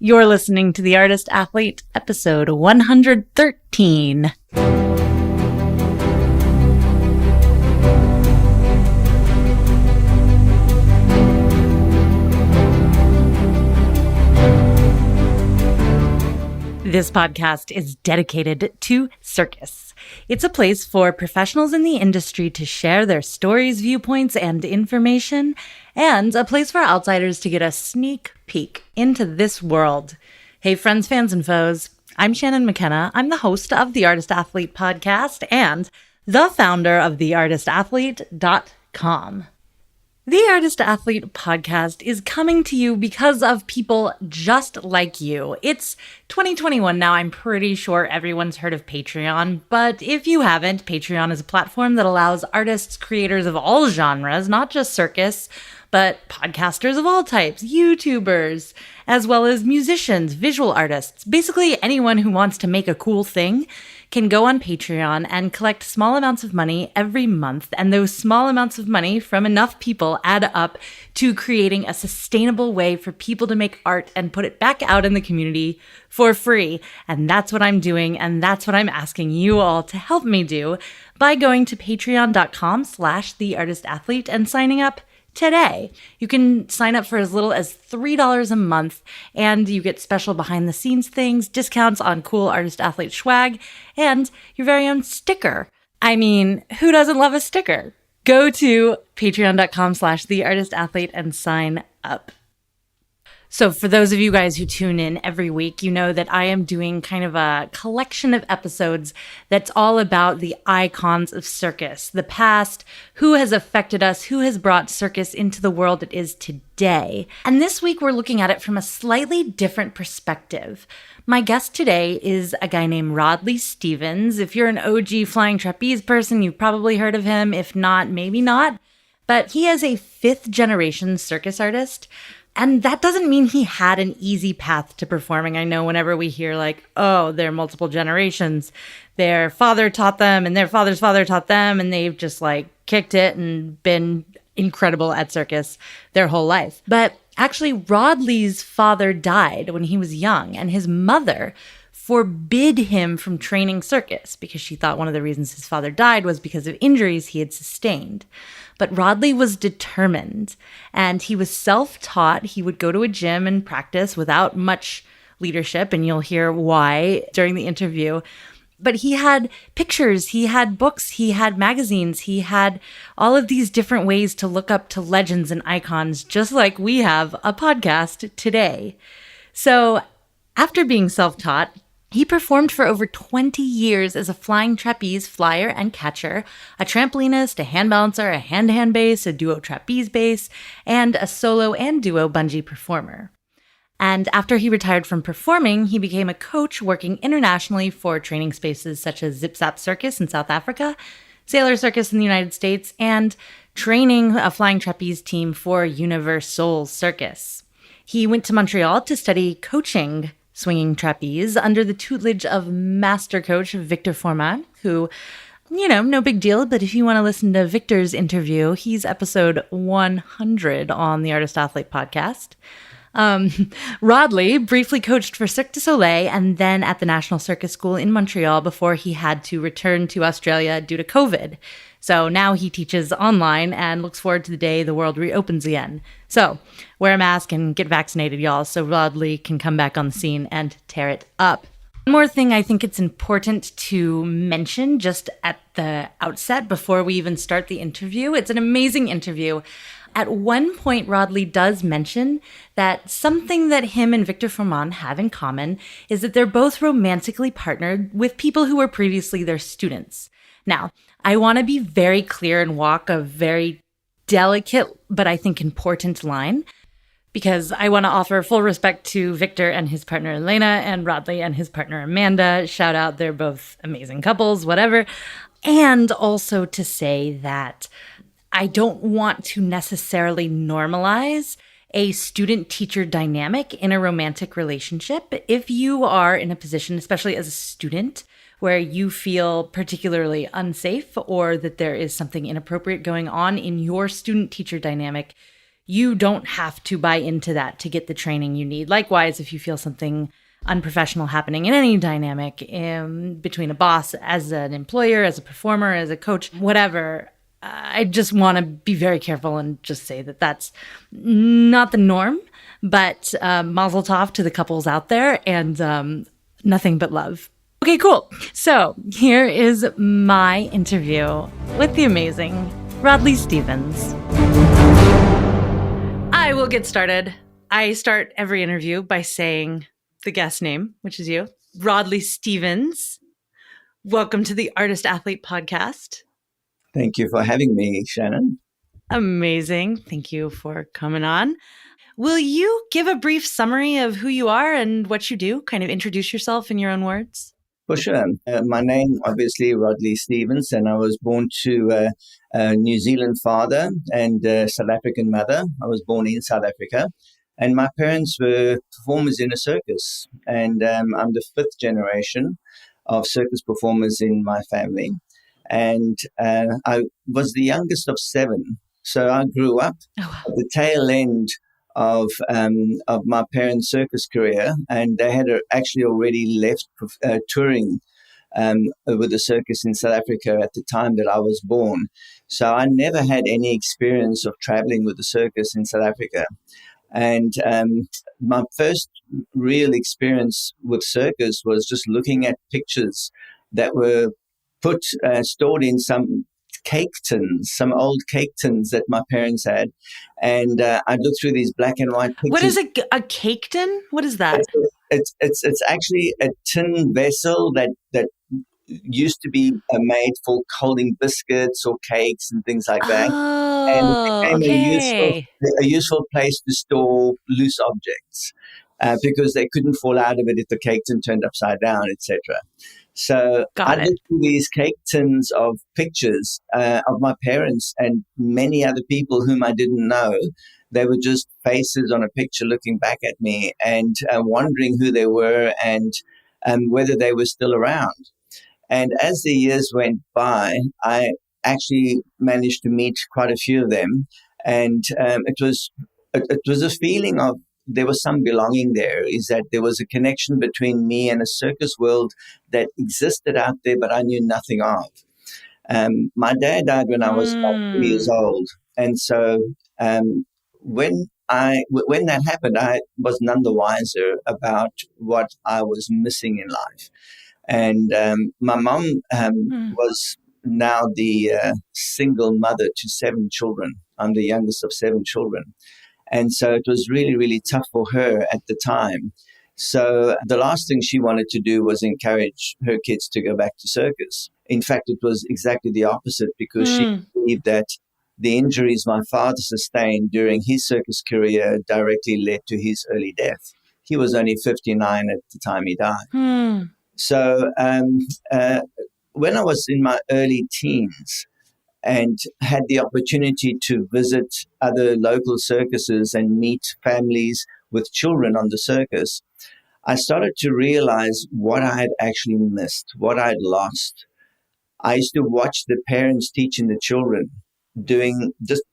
You're listening to The Artist Athlete, episode 113. This podcast is dedicated to circus. It's a place for professionals in the industry to share their stories, viewpoints, and information, and a place for outsiders to get a sneak peek into this world. Hey friends, fans, and foes, I'm Shannon McKenna. I'm the host of the Artist Athlete podcast and the founder of theartistathlete.com. The Artist Athlete podcast is coming to you because of people just like you. It's 2021 now. I'm pretty sure everyone's heard of Patreon, but if you haven't, Patreon is a platform that allows artists, creators of all genres, not just circus, but podcasters of all types, YouTubers, as well as musicians, visual artists, basically anyone who wants to make a cool thing can go on Patreon and collect small amounts of money every month. And those small amounts of money from enough people add up to creating a sustainable way for people to make art and put it back out in the community for free. And that's what I'm doing. And that's what I'm asking you all to help me do by going to patreon.com/theartistathlete and signing up today. You can sign up for as little as $3 a month, and you get special behind-the-scenes things, discounts on cool Artist Athlete swag, and your very own sticker. I mean, who doesn't love a sticker? Go to patreon.com/theartistathlete and sign up. So for those of you guys who tune in every week, you know that I am doing kind of a collection of episodes that's all about the icons of circus, the past, who has affected us, who has brought circus into the world it is today. And this week we're looking at it from a slightly different perspective. My guest today is a guy named Rodleigh Stevens. If you're an OG flying trapeze person, you've probably heard of him. If not, maybe not. But he is a fifth-generation circus artist. And that doesn't mean he had an easy path to performing. I know whenever we hear like, oh, they're multiple generations, their father taught them and their father's father taught them, and they've just like kicked it and been incredible at circus their whole life. But actually, Rodleigh's father died when he was young, and his mother forbid him from training circus because she thought one of the reasons his father died was because of injuries he had sustained. But Rodleigh was determined, and he was self-taught. He would go to a gym and practice without much leadership, and you'll hear why during the interview. But he had pictures, he had books, he had magazines, he had all of these different ways to look up to legends and icons, just like we have a podcast today. So after being self-taught, he performed for over 20 years as a flying trapeze flyer and catcher, a trampolinist, a hand balancer, a hand-to-hand bass, a duo trapeze bass, and a solo and duo bungee performer. And after he retired from performing, he became a coach working internationally for training spaces such as Zip Zap Circus in South Africa, Sailor Circus in the United States, and training a flying trapeze team for Universal Circus. He went to Montreal to study coaching swinging trapeze under the tutelage of master coach Victor Forbade, who, no big deal, but if you want to listen to Victor's interview, he's episode 100 on the Artist Athlete podcast. Rodleigh briefly coached for Cirque du Soleil and then at the National Circus School in Montreal before he had to return to Australia due to COVID. So now he teaches online and looks forward to the day the world reopens again. So wear a mask and get vaccinated, y'all, so Rodleigh can come back on the scene and tear it up. One more thing I think it's important to mention just at the outset before we even start the interview. It's an amazing interview. At one point, Rodleigh does mention that something that him and Victor Forbade have in common is that they're both romantically partnered with people who were previously their students. Now, I want to be very clear and walk a very delicate but I think important line, because I want to offer full respect to Victor and his partner Elena and Rodleigh and his partner Amanda. Shout out, they're both amazing couples, whatever. And also to say that I don't want to necessarily normalize a student-teacher dynamic in a romantic relationship. If you are in a position, especially as a student, where you feel particularly unsafe or that there is something inappropriate going on in your student-teacher dynamic, you don't have to buy into that to get the training you need. Likewise, if you feel something unprofessional happening in any dynamic between a boss, as an employer, as a performer, as a coach, whatever, I just want to be very careful and just say that that's not the norm, but mazel tov to the couples out there, and nothing but love. Okay, cool. So here is my interview with the amazing Rodleigh Stevens. I will get started. I start every interview by saying the guest name, which is you, Rodleigh Stevens. Welcome to the Artist Athlete Podcast. Thank you for having me, Shannon. Amazing. Thank you for coming on. Will you give a brief summary of who you are and what you do? Kind of introduce yourself in your own words. For sure. My name, obviously, Rodleigh Stevens, and I was born to a New Zealand father and a South African mother. I was born in South Africa, and my parents were performers in a circus, and I'm the fifth generation of circus performers in my family, and I was the youngest of seven, so I grew up at the tail end of my parents' circus career, and they had actually already left touring with the circus in South Africa at the time that I was born. So I never had any experience of traveling with the circus in South Africa. And my first real experience with circus was just looking at pictures that were stored in some cake tins, some old cake tins that my parents had, and I looked through these black and white pictures. What is a cake tin? What is that? It's actually a tin vessel that used to be made for holding biscuits or cakes and things like that. And it became a useful place to store loose objects because they couldn't fall out of it if the cake tin turned upside down, etc. So I looked through these cake tins of pictures of my parents and many other people whom I didn't know. They were just faces on a picture looking back at me and wondering who they were and whether they were still around. And as the years went by, I actually managed to meet quite a few of them. And it was a feeling of there was some belonging there, is that there was a connection between me and a circus world that existed out there, but I knew nothing of. My dad died when I was about 3 years old. And so when that happened, I was none the wiser about what I was missing in life. And my mom was now the single mother to 7 children. I'm the youngest of 7 children. And so it was really, really tough for her at the time. So the last thing she wanted to do was encourage her kids to go back to circus. In fact, it was exactly the opposite, because she believed that the injuries my father sustained during his circus career directly led to his early death. He was only 59 at the time he died. So when I was in my early teens and had the opportunity to visit other local circuses and meet families with children on the circus, I started to realize what I had actually missed, what I had lost. I used to watch the parents teaching the children, doing just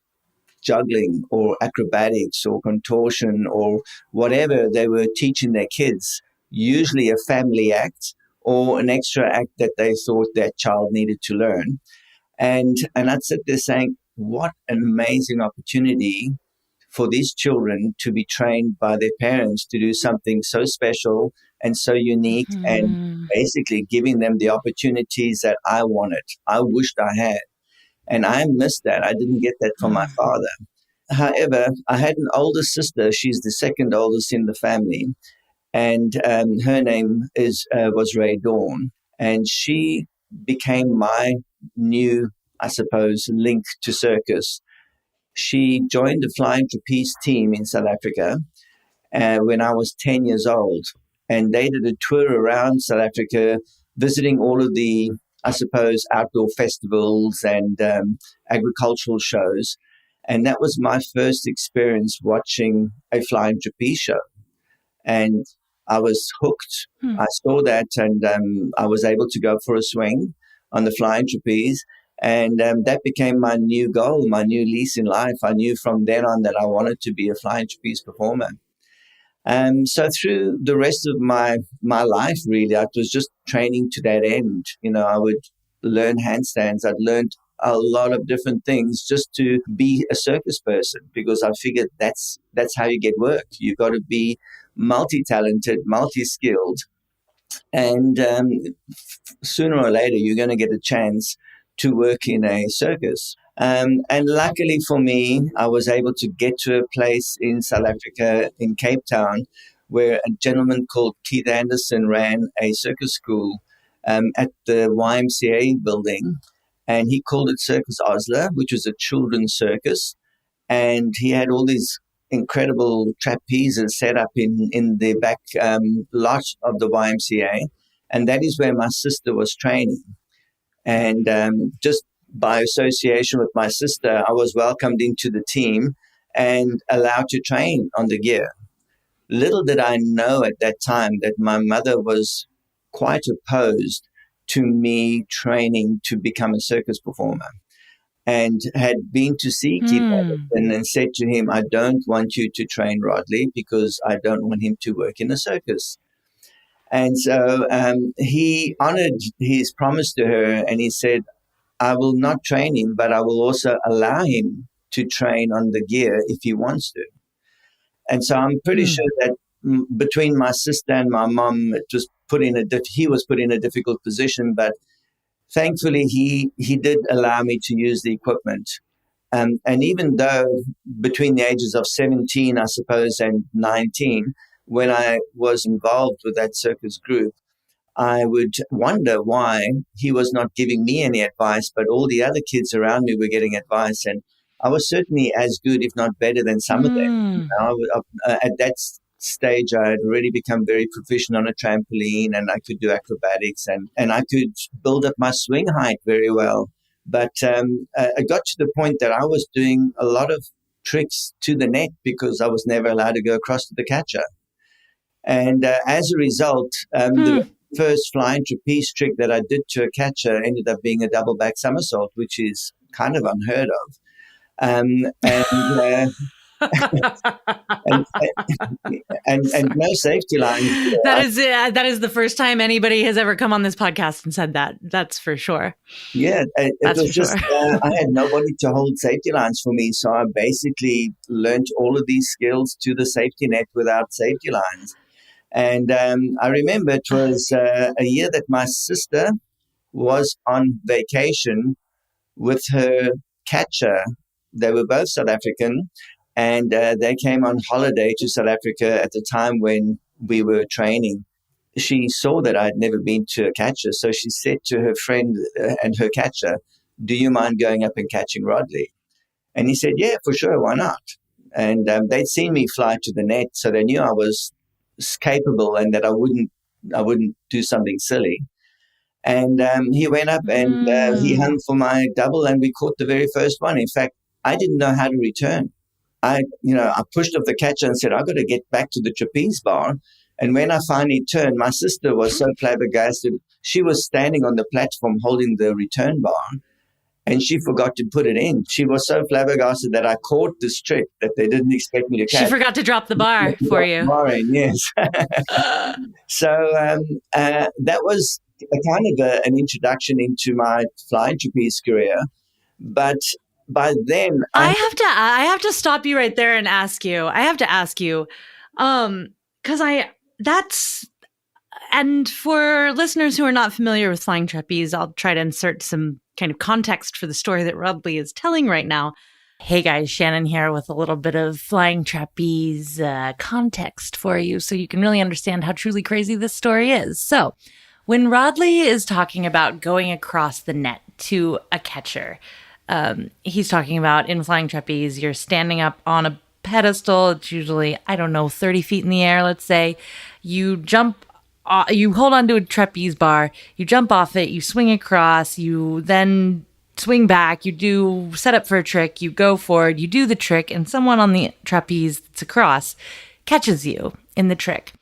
juggling or acrobatics or contortion or whatever they were teaching their kids, usually a family act or an extra act that they thought their child needed to learn. And I'd sit there saying, what an amazing opportunity for these children to be trained by their parents to do something so special and so unique, and basically giving them the opportunities that I wanted, I wished I had. And I missed that. I didn't get that from my father. However, I had an older sister. She's the second oldest in the family. And her name was Ray Dawn. And she became my new, I suppose, link to circus. She joined the flying trapeze team in South Africa when I was 10 years old. And they did a tour around South Africa, visiting all of the, I suppose, outdoor festivals and agricultural shows. And that was my first experience watching a flying trapeze show. And I was hooked. I saw that, and I was able to go for a swing on the flying trapeze. And that became my new goal, my new lease in life. I knew from then on that I wanted to be a flying trapeze performer. So through the rest of my life, really, I was just training to that end. I would learn handstands. I'd learned a lot of different things just to be a circus person, because I figured that's how you get work. You've got to be multi-talented, multi-skilled, and sooner or later you're going to get a chance to work in a circus. And luckily for me, I was able to get to a place in South Africa, in Cape Town, where a gentleman called Keith Anderson ran a circus school at the YMCA building. And he called it Circus Osler, which was a children's circus. And he had all these incredible trapezes set up in the back lot of the YMCA. And that is where my sister was training. And just by association with my sister, I was welcomed into the team and allowed to train on the gear. Little did I know at that time that my mother was quite opposed to me training to become a circus performer, and had been to see Keith Anderson and said to him, I don't want you to train Rodleigh because I don't want him to work in a circus. And so he honored his promise to her, and he said, I will not train him, but I will also allow him to train on the gear if he wants to. And so I'm pretty sure that between my sister and my mom, it was he was put in a difficult position, but thankfully he did allow me to use the equipment. And even though between the ages of 17, I suppose, and 19, when I was involved with that circus group, I would wonder why he was not giving me any advice, but all the other kids around me were getting advice. And I was certainly as good, if not better, than some of them. At that stage, I had already become very proficient on a trampoline, and I could do acrobatics, and I could build up my swing height very well. But I got to the point that I was doing a lot of tricks to the net because I was never allowed to go across to the catcher. And as a result, the first flying trapeze trick that I did to a catcher ended up being a double back somersault, which is kind of unheard of. And no safety lines. That is the first time anybody has ever come on this podcast and said that. That's for sure. Yeah, it was just I had nobody to hold safety lines for me, so I basically learned all of these skills to the safety net without safety lines. And I remember it was a year that my sister was on vacation with her catcher. They were both South African, and they came on holiday to South Africa at the time when we were training. She saw that I'd never been to a catcher, so she said to her friend and her catcher, do you mind going up and catching Rodleigh? And he said, yeah, for sure, why not? And they'd seen me fly to the net, so they knew I was capable and that I wouldn't do something silly. And he went up and he hung for my double, and we caught the very first one. In fact, I didn't know how to return. I pushed off the catcher and said, I've got to get back to the trapeze bar. And when I finally turned, my sister was so flabbergasted. She was standing on the platform holding the return bar, and she forgot to put it in. She was so flabbergasted that I caught this trick that they didn't expect me to catch. She forgot to drop the bar for you. Bar in, yes. So that was a kind of an introduction into my flying trapeze career. But by then, I have to stop you right there and ask you. I have to ask you, and for listeners who are not familiar with flying trapeze, I'll try to insert some kind of context for the story that Rodleigh is telling right now. Hey guys, Shannon here with a little bit of flying trapeze context for you so you can really understand how truly crazy this story is. So, when Rodleigh is talking about going across the net to a catcher, he's talking about in flying trapeze, you're standing up on a pedestal. It's usually, 30 feet in the air, let's say. You jump, you hold onto a trapeze bar, you jump off it, you swing across, you then swing back, you do set up for a trick, you go forward, you do the trick, and someone on the trapeze that's across catches you in the trick.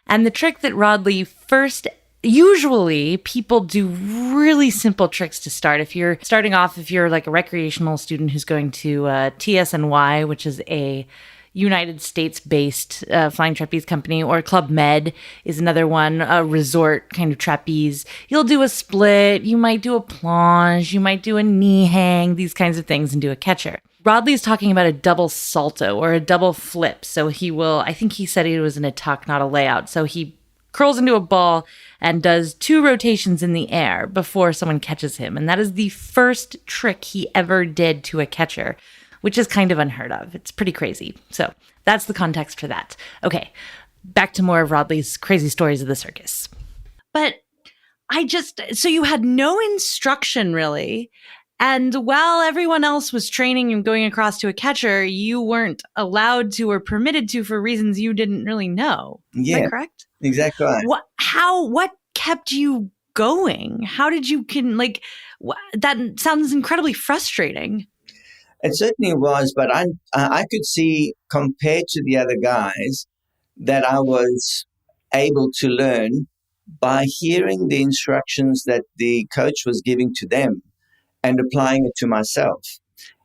And the trick that Rodleigh first Usually people do really simple tricks to start. If you're starting off, if you're like a recreational student who's going to TSNY, which is a United States-based flying trapeze company, or Club Med is another one, a resort kind of trapeze. You'll do a split, you might do a plonge, you might do a knee hang, these kinds of things, and do a catcher. Rodleigh is talking about a double salto or a double flip. So he will, I think he said it was in a tuck, not a layout. So he curls into a ball and does 2 rotations in the air before someone catches him. And that is the first trick he ever did to a catcher, which is kind of unheard of. It's pretty crazy. So that's the context for that. Okay, back to more of Rodleigh's crazy stories of the circus. But so you had no instruction really. And while everyone else was training and going across to a catcher, you weren't allowed to or permitted to for reasons you didn't really know. Is that correct? Exactly right. What kept you going? How did you that sounds incredibly frustrating. It certainly was, but I could see, compared to the other guys, that I was able to learn by hearing the instructions that the coach was giving to them and applying it to myself.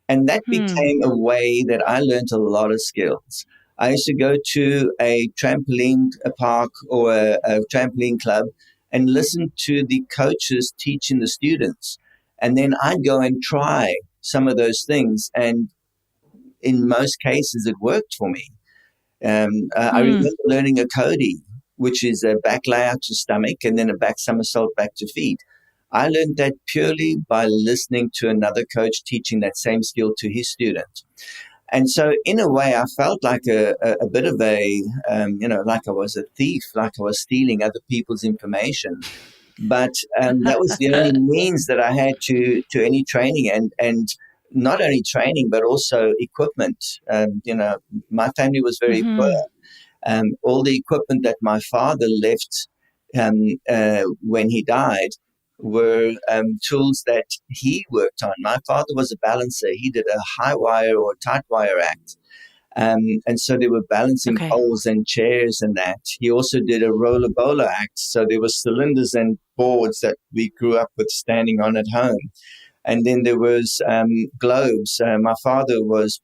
And that became a way that I learned a lot of skills. I used to go to a trampoline park or a trampoline club and listen to the coaches teaching the students. And then I'd go and try some of those things. And in most cases, it worked for me. I remember learning a Cody, which is a back layout to stomach and then a back somersault back to feet. I learned that purely by listening to another coach teaching that same skill to his student. And so in a way, I felt like a bit of like I was a thief, like I was stealing other people's information. But that was the only means that I had to any training and not only training, but also equipment. My family was very poor. All the equipment that my father left when he died were tools that he worked on. My father was a balancer. He did a high wire or tight wire act. And so there were balancing poles and chairs and that. He also did a roller bowler act. So there were cylinders and boards that we grew up with standing on at home. And then there was globes. My father was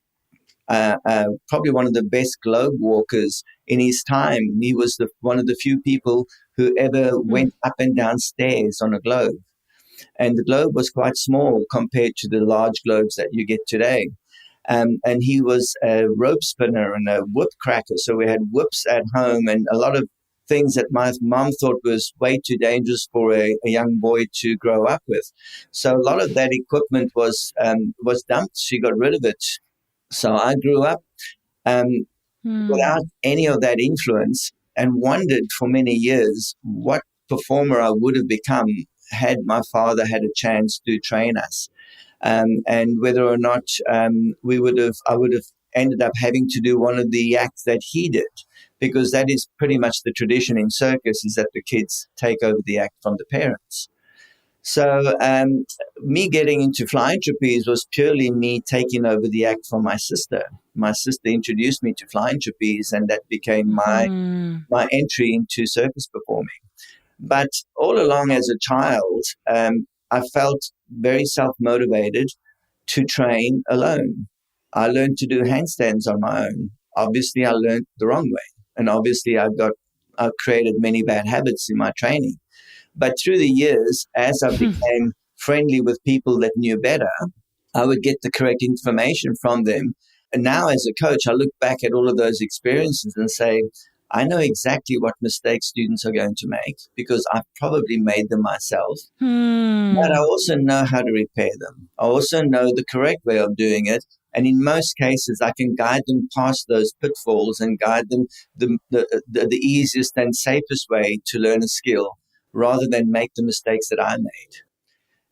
probably one of the best globe walkers in his time. He was one of the few people who ever went up and down stairs on a globe. And the globe was quite small compared to the large globes that you get today. And he was a rope spinner and a whip cracker. So we had whips at home and a lot of things that my mom thought was way too dangerous for a young boy to grow up with. So a lot of that equipment was dumped. She got rid of it. So I grew up without any of that influence and wondered for many years what performer I would have become had my father had a chance to train us. And whether or not I would have ended up having to do one of the acts that he did, because that is pretty much the tradition in circus, is that the kids take over the act from the parents. So me getting into flying trapeze was purely me taking over the act from my sister. My sister introduced me to flying trapeze, and that became my entry into circus performing. But all along as a child, I felt very self-motivated to train alone. I learned to do handstands on my own. Obviously, I learned the wrong way. And obviously, I've created many bad habits in my training. But through the years, as I became friendly with people that knew better, I would get the correct information from them. And now as a coach, I look back at all of those experiences and say, I know exactly what mistakes students are going to make because I've probably made them myself. But I also know how to repair them. I also know the correct way of doing it. And in most cases, I can guide them past those pitfalls and guide them the easiest and safest way to learn a skill rather than make the mistakes that I made.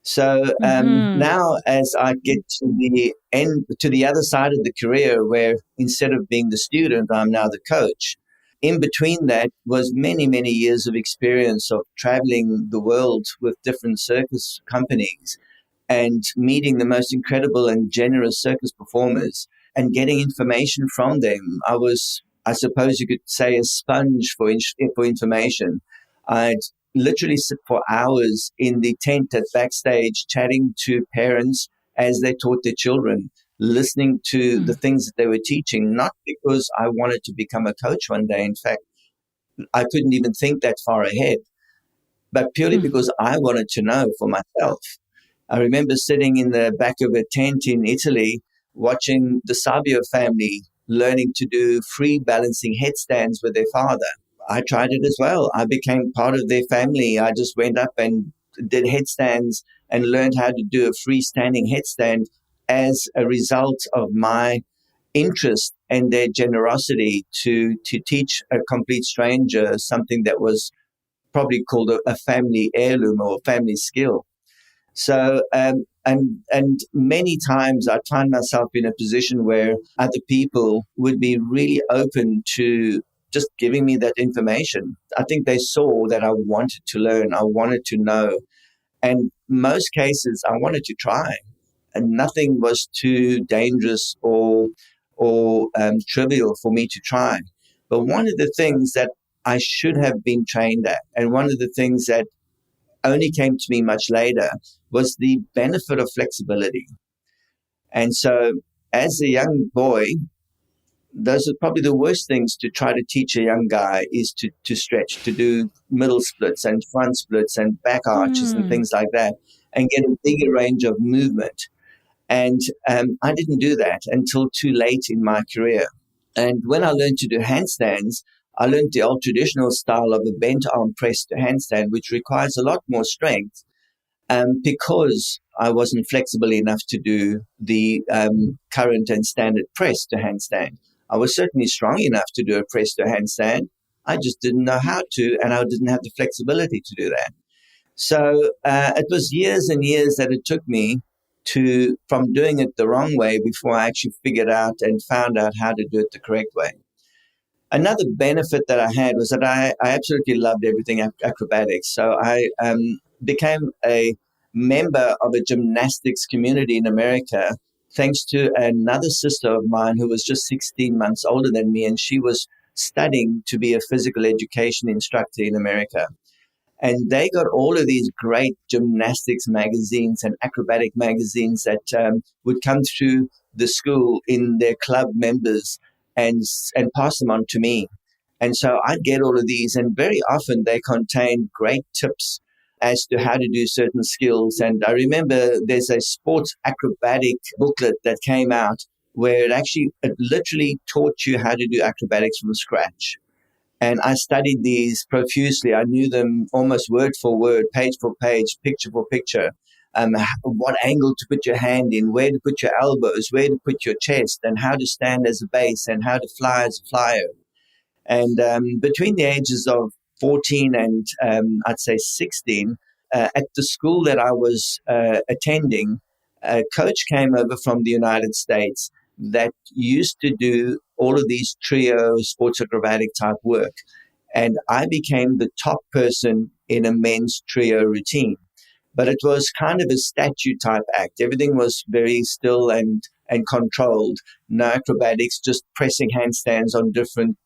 So now as I get to the end, to the other side of the career where instead of being the student, I'm now the coach. In between that was many, many years of experience of traveling the world with different circus companies and meeting the most incredible and generous circus performers and getting information from them. I suppose you could say, a sponge for information. I'd literally sit for hours in the tent at backstage, chatting to parents as they taught their children, listening to the things that they were teaching, not because I wanted to become a coach one day. In fact, I couldn't even think that far ahead, but purely because I wanted to know for myself. I remember sitting in the back of a tent in Italy, watching the Sabio family learning to do free balancing headstands with their father. I tried it as well. I became part of their family. I just went up and did headstands and learned how to do a freestanding headstand as a result of my interest and their generosity to teach a complete stranger something that was probably called a family heirloom or a family skill. So, and many times I find myself in a position where other people would be really open to just giving me that information. I think they saw that I wanted to learn, I wanted to know, and most cases I wanted to try, and nothing was too dangerous or trivial for me to try. But one of the things that I should have been trained at, and one of the things that only came to me much later, was the benefit of flexibility. And so as a young boy, those are probably the worst things to try to teach a young guy is to stretch, to do middle splits and front splits and back arches and things like that, and get a bigger range of movement. And I didn't do that until too late in my career. And when I learned to do handstands, I learned the old traditional style of a bent arm press to handstand, which requires a lot more strength because I wasn't flexible enough to do the current and standard press to handstand. I was certainly strong enough to do a press to handstand. I just didn't know how to, and I didn't have the flexibility to do that. So it was years and years that it took me from doing it the wrong way before I actually figured out and found out how to do it the correct way. Another benefit that I had was that I absolutely loved everything acrobatics. So I became a member of a gymnastics community in America, thanks to another sister of mine who was just 16 months older than me, and she was studying to be a physical education instructor in America. And they got all of these great gymnastics magazines and acrobatic magazines that would come through the school in their club members and pass them on to me. And so I'd get all of these, and very often they contained great tips as to how to do certain skills. And I remember there's a sports acrobatic booklet that came out where it literally taught you how to do acrobatics from scratch. And I studied these profusely. I knew them almost word for word, page for page, picture for picture. What angle to put your hand in, where to put your elbows, where to put your chest, and how to stand as a base and how to fly as a flyer. And between the ages of 14 and I'd say 16, at the school that I was attending, a coach came over from the United States that used to do all of these trio sports acrobatic type work. And I became the top person in a men's trio routine. But it was kind of a statue type act. Everything was very still and controlled. No acrobatics, just pressing handstands on different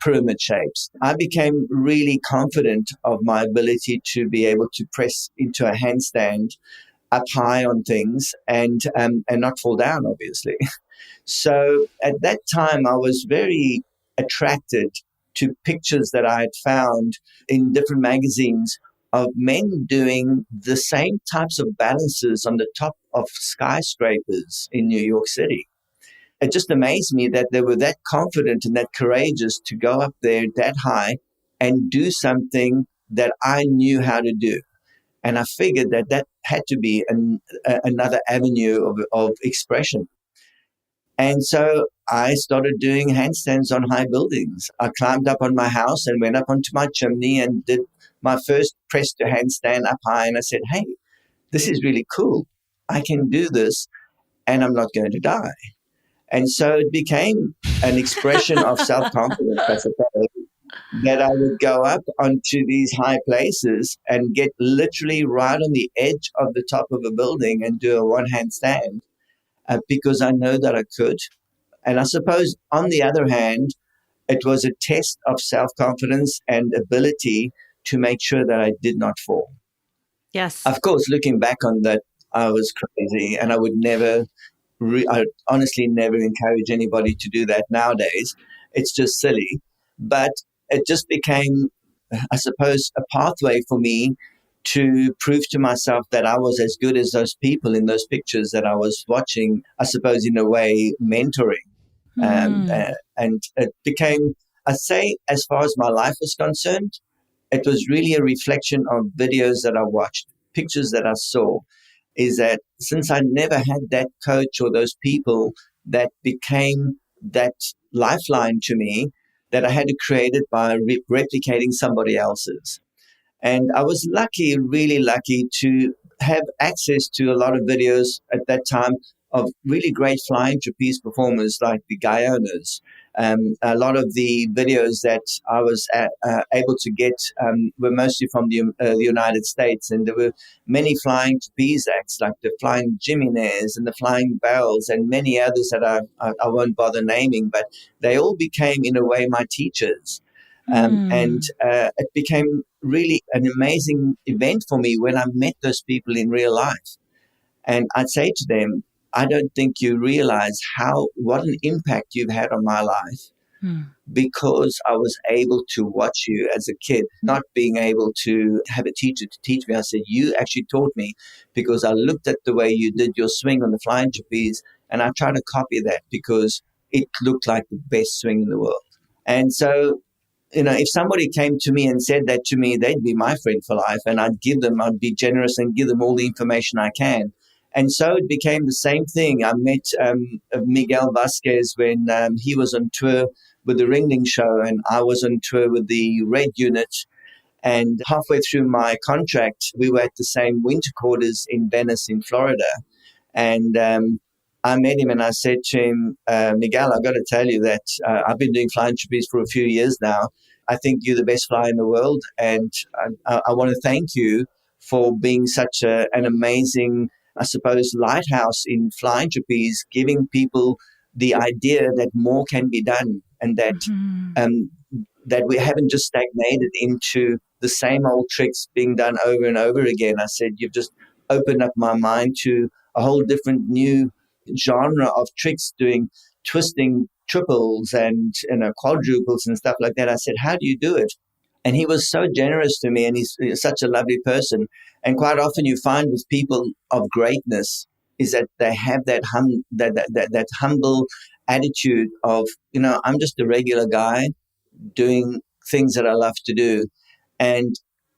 pyramid shapes. I became really confident of my ability to be able to press into a handstand up high on things and not fall down, obviously. So at that time, I was very attracted to pictures that I had found in different magazines of men doing the same types of balances on the top of skyscrapers in New York City. It just amazed me that they were that confident and that courageous to go up there that high and do something that I knew how to do. And I figured that had to be another avenue of expression. And so I started doing handstands on high buildings. I climbed up on my house and went up onto my chimney and did my first press to handstand up high. And I said, hey, this is really cool. I can do this and I'm not going to die. And so it became an expression of self-confidence, I suppose, that I would go up onto these high places and get literally right on the edge of the top of a building and do a one-hand stand because I know that I could. And I suppose, on the other hand, it was a test of self-confidence and ability to make sure that I did not fall. Yes. Of course, looking back on that, I was crazy, and I would never, I honestly never encourage anybody to do that nowadays. It's just silly. But it just became, I suppose, a pathway for me to prove to myself that I was as good as those people in those pictures that I was watching, I suppose, in a way, mentoring. And it became, I'd say, as far as my life was concerned, it was really a reflection of videos that I watched, pictures that I saw, is that since I never had that coach or those people that became that lifeline to me, that I had to create it by replicating somebody else's. And I was lucky, really lucky, to have access to a lot of videos at that time of really great flying trapeze performers like the Guyanas. A lot of the videos that I was able to get were mostly from the United States, and there were many flying trapeze acts like the Flying Jimenez and the Flying Bells and many others that I won't bother naming, but they all became, in a way, my teachers. And it became really an amazing event for me when I met those people in real life. And I'd say to them, I don't think you realize what an impact you've had on my life, because I was able to watch you as a kid, not being able to have a teacher to teach me. I said, you actually taught me, because I looked at the way you did your swing on the flying trapeze and I tried to copy that because it looked like the best swing in the world. And so, if somebody came to me and said that to me, they'd be my friend for life, and I'd be generous and give them all the information I can. And so it became the same thing. I met Miguel Vasquez when he was on tour with the Ringling Show, and I was on tour with the Red Unit. And halfway through my contract, we were at the same winter quarters in Venice, in Florida. And I met him and I said to him, Miguel, I've got to tell you that I've been doing flying trapeze for a few years now. I think you're the best flyer in the world. And I want to thank you for being such an amazing, I suppose, lighthouse in flying trapeze, giving people the idea that more can be done, and that that we haven't just stagnated into the same old tricks being done over and over again. I said, you've just opened up my mind to a whole different new genre of tricks, doing twisting triples and quadruples and stuff like that. I said, how do you do it? And he was so generous to me, and he's such a lovely person. And quite often you find with people of greatness is that they have that humble attitude of, I'm just a regular guy doing things that I love to do. And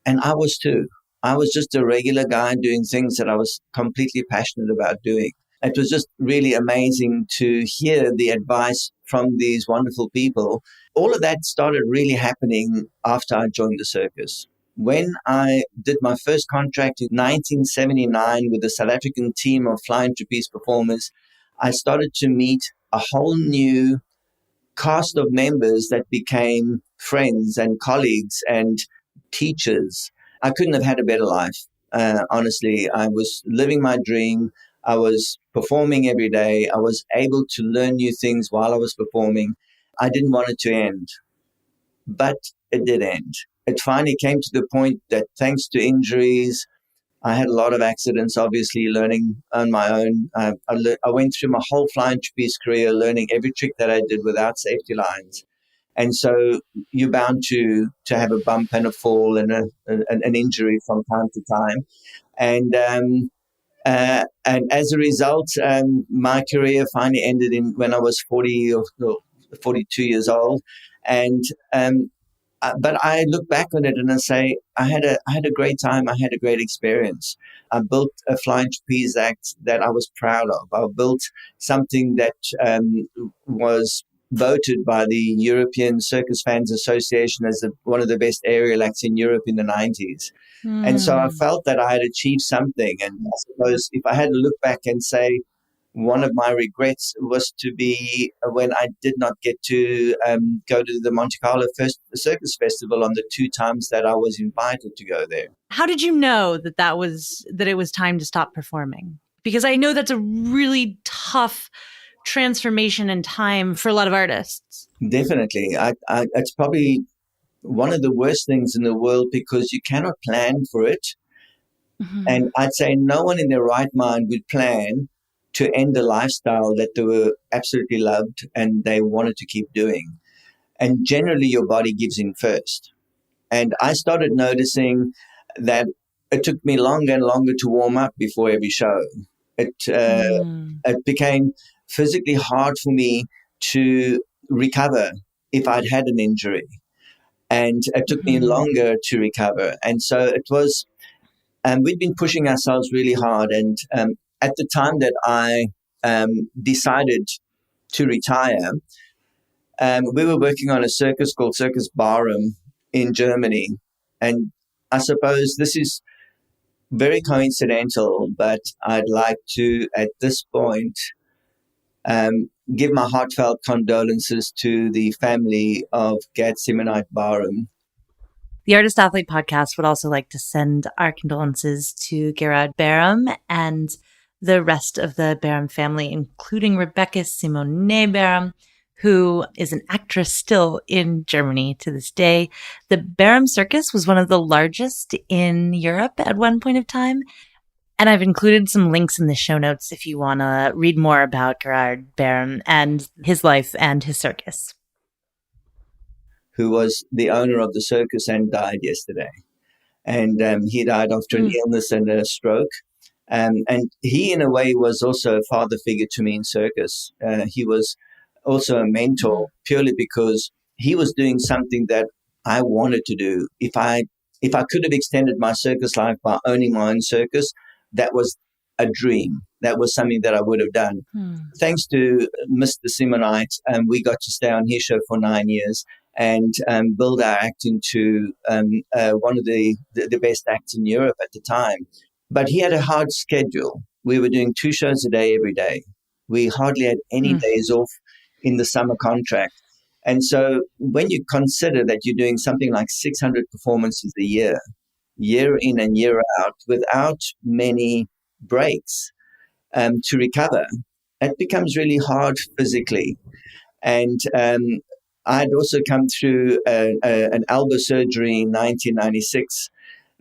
I was too. I was just a regular guy doing things that I was completely passionate about doing. It was just really amazing to hear the advice from these wonderful people. All of that started really happening after I joined the circus. When I did my first contract in 1979 with the South African team of flying trapeze performers, I started to meet a whole new cast of members that became friends and colleagues and teachers. I couldn't have had a better life. Honestly, I was living my dream. I was performing every day. I was able to learn new things while I was performing. I didn't want it to end, but it did end. It finally came to the point that, thanks to injuries, I had a lot of accidents, obviously, learning on my own. I went through my whole flying trapeze career learning every trick that I did without safety lines. And so you're bound to have a bump and a fall and an injury from time to time. And as a result, my career finally ended when I was 40 or 42 years old. And but I look back on it and I say, I had a great time. I had a great experience. I built a flying trapeze act that I was proud of. I built something that was voted by the European Circus Fans Association as one of the best aerial acts in Europe in the 90s. And so I felt that I had achieved something. And I suppose if I had to look back and say, one of my regrets was to be when I did not get to go to the Monte Carlo Circus Festival on the 2 times that I was invited to go there. How did you know that it was time to stop performing? Because I know that's a really tough transformation in time for a lot of artists. Definitely. It's probably one of the worst things in the world because you cannot plan for it. And I'd say no one in their right mind would plan to end a lifestyle that they were absolutely loved and they wanted to keep doing. And generally, your body gives in first. And I started noticing that it took me longer and longer to warm up before every show. It became physically hard for me to recover if I'd had an injury. And it took me longer to recover. And so it was, we'd been pushing ourselves really hard. And at the time that I decided to retire, we were working on a circus called Circus Barum in Germany. And I suppose this is very coincidental, but I'd like to, at this point, give my heartfelt condolences to the family of Gad Simonite Barum. The Artist Athlete podcast would also like to send our condolences to Gerard Barum and the rest of the Barum family, including Rebecca Simone Barum, who is an actress still in Germany to this day. The Barum Circus was one of the largest in Europe at one point of time. And I've included some links in the show notes if you want to read more about Gerard Barum and his life and his circus. Who was the owner of the circus and died yesterday. And he died after an illness and a stroke. And he, in a way, was also a father figure to me in circus. He was also a mentor purely because he was doing something that I wanted to do. If I could have extended my circus life by owning my own circus, that was a dream. That was something that I would have done. Thanks to Mr. Simonite, we got to stay on his show for 9 years and build our act into one of the best acts in Europe at the time. But he had a hard schedule. We were doing 2 shows a day every day. We hardly had any days off in the summer contract. And so when you consider that you're doing something like 600 performances a year in and year out, without many breaks to recover, it becomes really hard physically. And I'd also come through an elbow surgery in 1996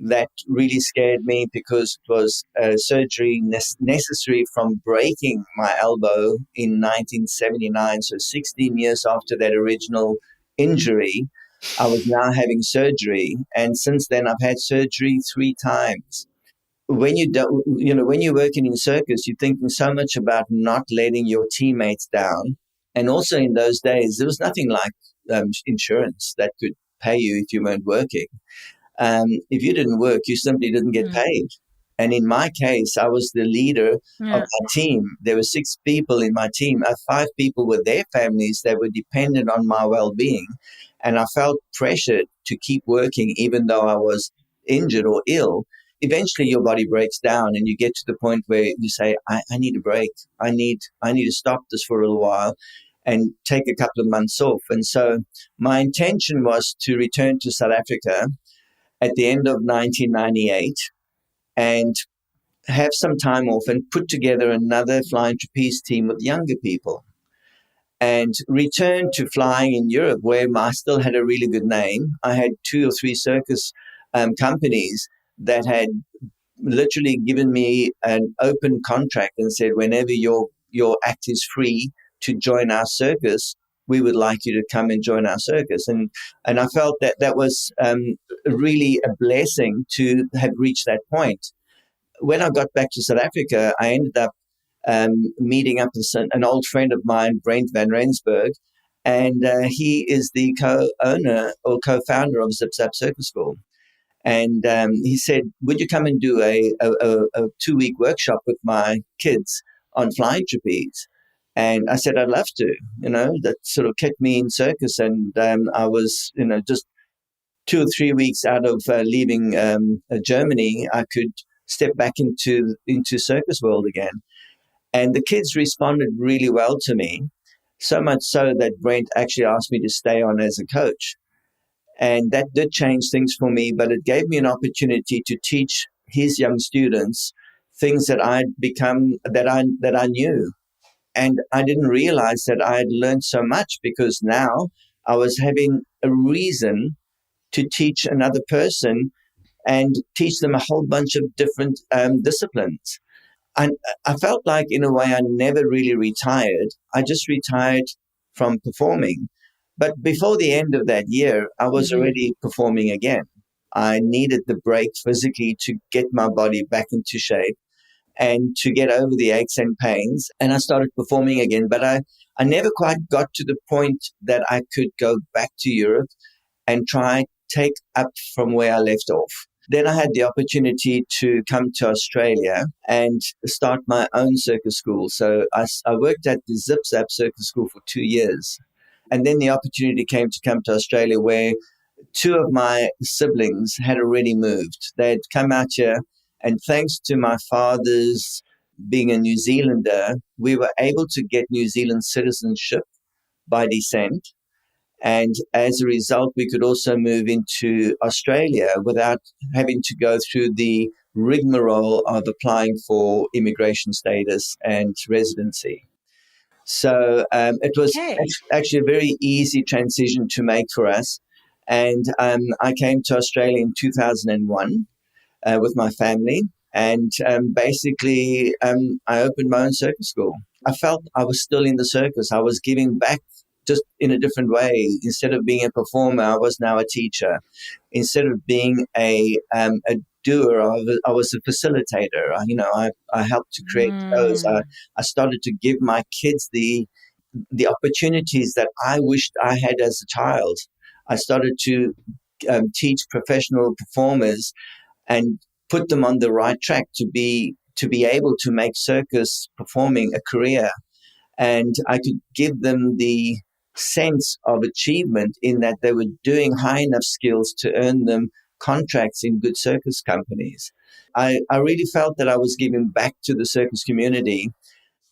that really scared me because it was surgery necessary from breaking my elbow in 1979. So 16 years after that original injury, I was now having surgery. And since then, I've had surgery 3 times. When when you're working in circus, you're thinking so much about not letting your teammates down. And also in those days, there was nothing like insurance that could pay you if you weren't working. If you didn't work, you simply didn't get paid. And in my case, I was the leader of my team. There were 6 people in my team. 5 people with their families that were dependent on my well-being. And I felt pressured to keep working even though I was injured or ill. Eventually, your body breaks down and you get to the point where you say, I need a break. I need to stop this for a little while and take a couple of months off. And so my intention was to return to South Africa at the end of 1998 and have some time off and put together another flying trapeze team with younger people and return to flying in Europe where I still had a really good name. I had 2 or 3 circus companies that had literally given me an open contract and said, whenever your act is free to join our circus, we would like you to come and join our circus. And I felt that was really a blessing to have reached that point. When I got back to South Africa, I ended up meeting up with an old friend of mine, Brent van Rensburg, and he is the co-owner or co-founder of Zip Zap Circus School. And he said, would you come and do a 2-week workshop with my kids on flying trapeze? And I said, I'd love to. That sort of kept me in circus. And I was, just 2 or 3 weeks out of leaving Germany, I could step back into circus world again. And the kids responded really well to me, so much so that Brent actually asked me to stay on as a coach. And that did change things for me, but it gave me an opportunity to teach his young students things that I knew. And I didn't realize that I had learned so much because now I was having a reason to teach another person and teach them a whole bunch of different disciplines. And I felt like, in a way, I never really retired. I just retired from performing. But before the end of that year, I was already performing again. I needed the break physically to get my body back into shape and to get over the aches and pains. And I started performing again. But I never quite got to the point that I could go back to Europe and try take up from where I left off. Then I had the opportunity to come to Australia and start my own circus school. So I worked at the Zip Zap Circus School for 2 years. And then the opportunity came to come to Australia, where two of my siblings had already moved. They had come out here, and thanks to my father's being a New Zealander, we were able to get New Zealand citizenship by descent. And as a result, we could also move into Australia without having to go through the rigmarole of applying for immigration status and residency. So it was actually a very easy transition to make for us. And I came to Australia in 2001 with my family. And basically, I opened my own circus school. I felt I was still in the circus. I was giving back just in a different way. Instead of being a performer, I was now a teacher. Instead of being a doer, I was a facilitator. I helped to create shows. I started to give my kids the opportunities that I wished I had as a child. I started to teach professional performers and put them on the right track to be able to make circus performing a career. And I could give them the sense of achievement in that they were doing high enough skills to earn them contracts in good circus companies. I really felt that I was giving back to the circus community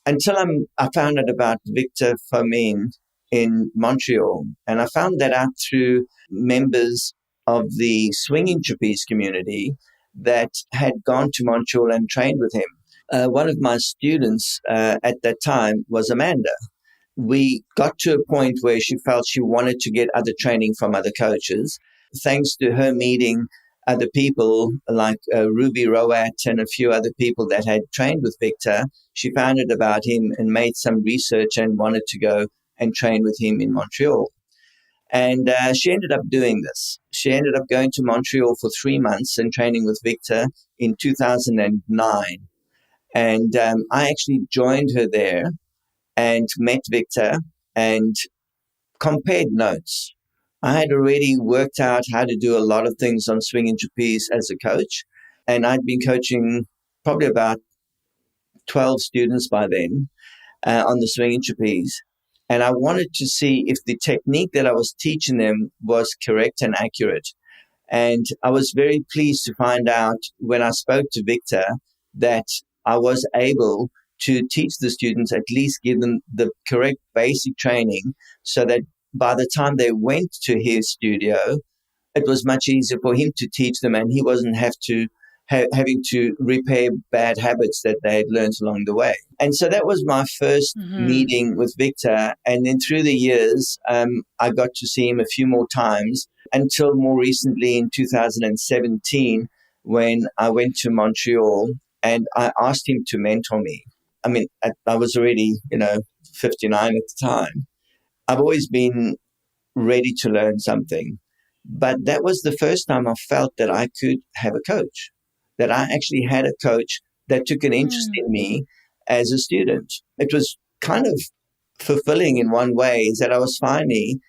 until I found out about Victor Fomin in Montreal. And I found that out through members of the swinging trapeze community that had gone to Montreal and trained with him. One of my students at that time was Amanda. We got to a point where she felt she wanted to get other training from other coaches. Thanks to her meeting other people like Ruby Rowat and a few other people that had trained with Victor, she found out about him and made some research and wanted to go and train with him in Montreal. And she ended up doing this. She ended up going to Montreal for 3 months and training with Victor in 2009. And I actually joined her there and met Victor and compared notes. I had already worked out how to do a lot of things on swing and trapeze as a coach, and I'd been coaching probably about 12 students by then on the swing and trapeze. And I wanted to see if the technique that I was teaching them was correct and accurate. And I was very pleased to find out when I spoke to Victor that I was able to teach the students, at least give them the correct basic training so that by the time they went to his studio, it was much easier for him to teach them and he wasn't having to repair bad habits that they had learned along the way. And so that was my first meeting with Victor. And then through the years, I got to see him a few more times until more recently in 2017, when I went to Montreal and I asked him to mentor me. I mean, I was already, 59 at the time. I've always been ready to learn something. But that was the first time I felt that I could have a coach, that I actually had a coach that took an interest in me as a student. It was kind of fulfilling in one way, is that I was finally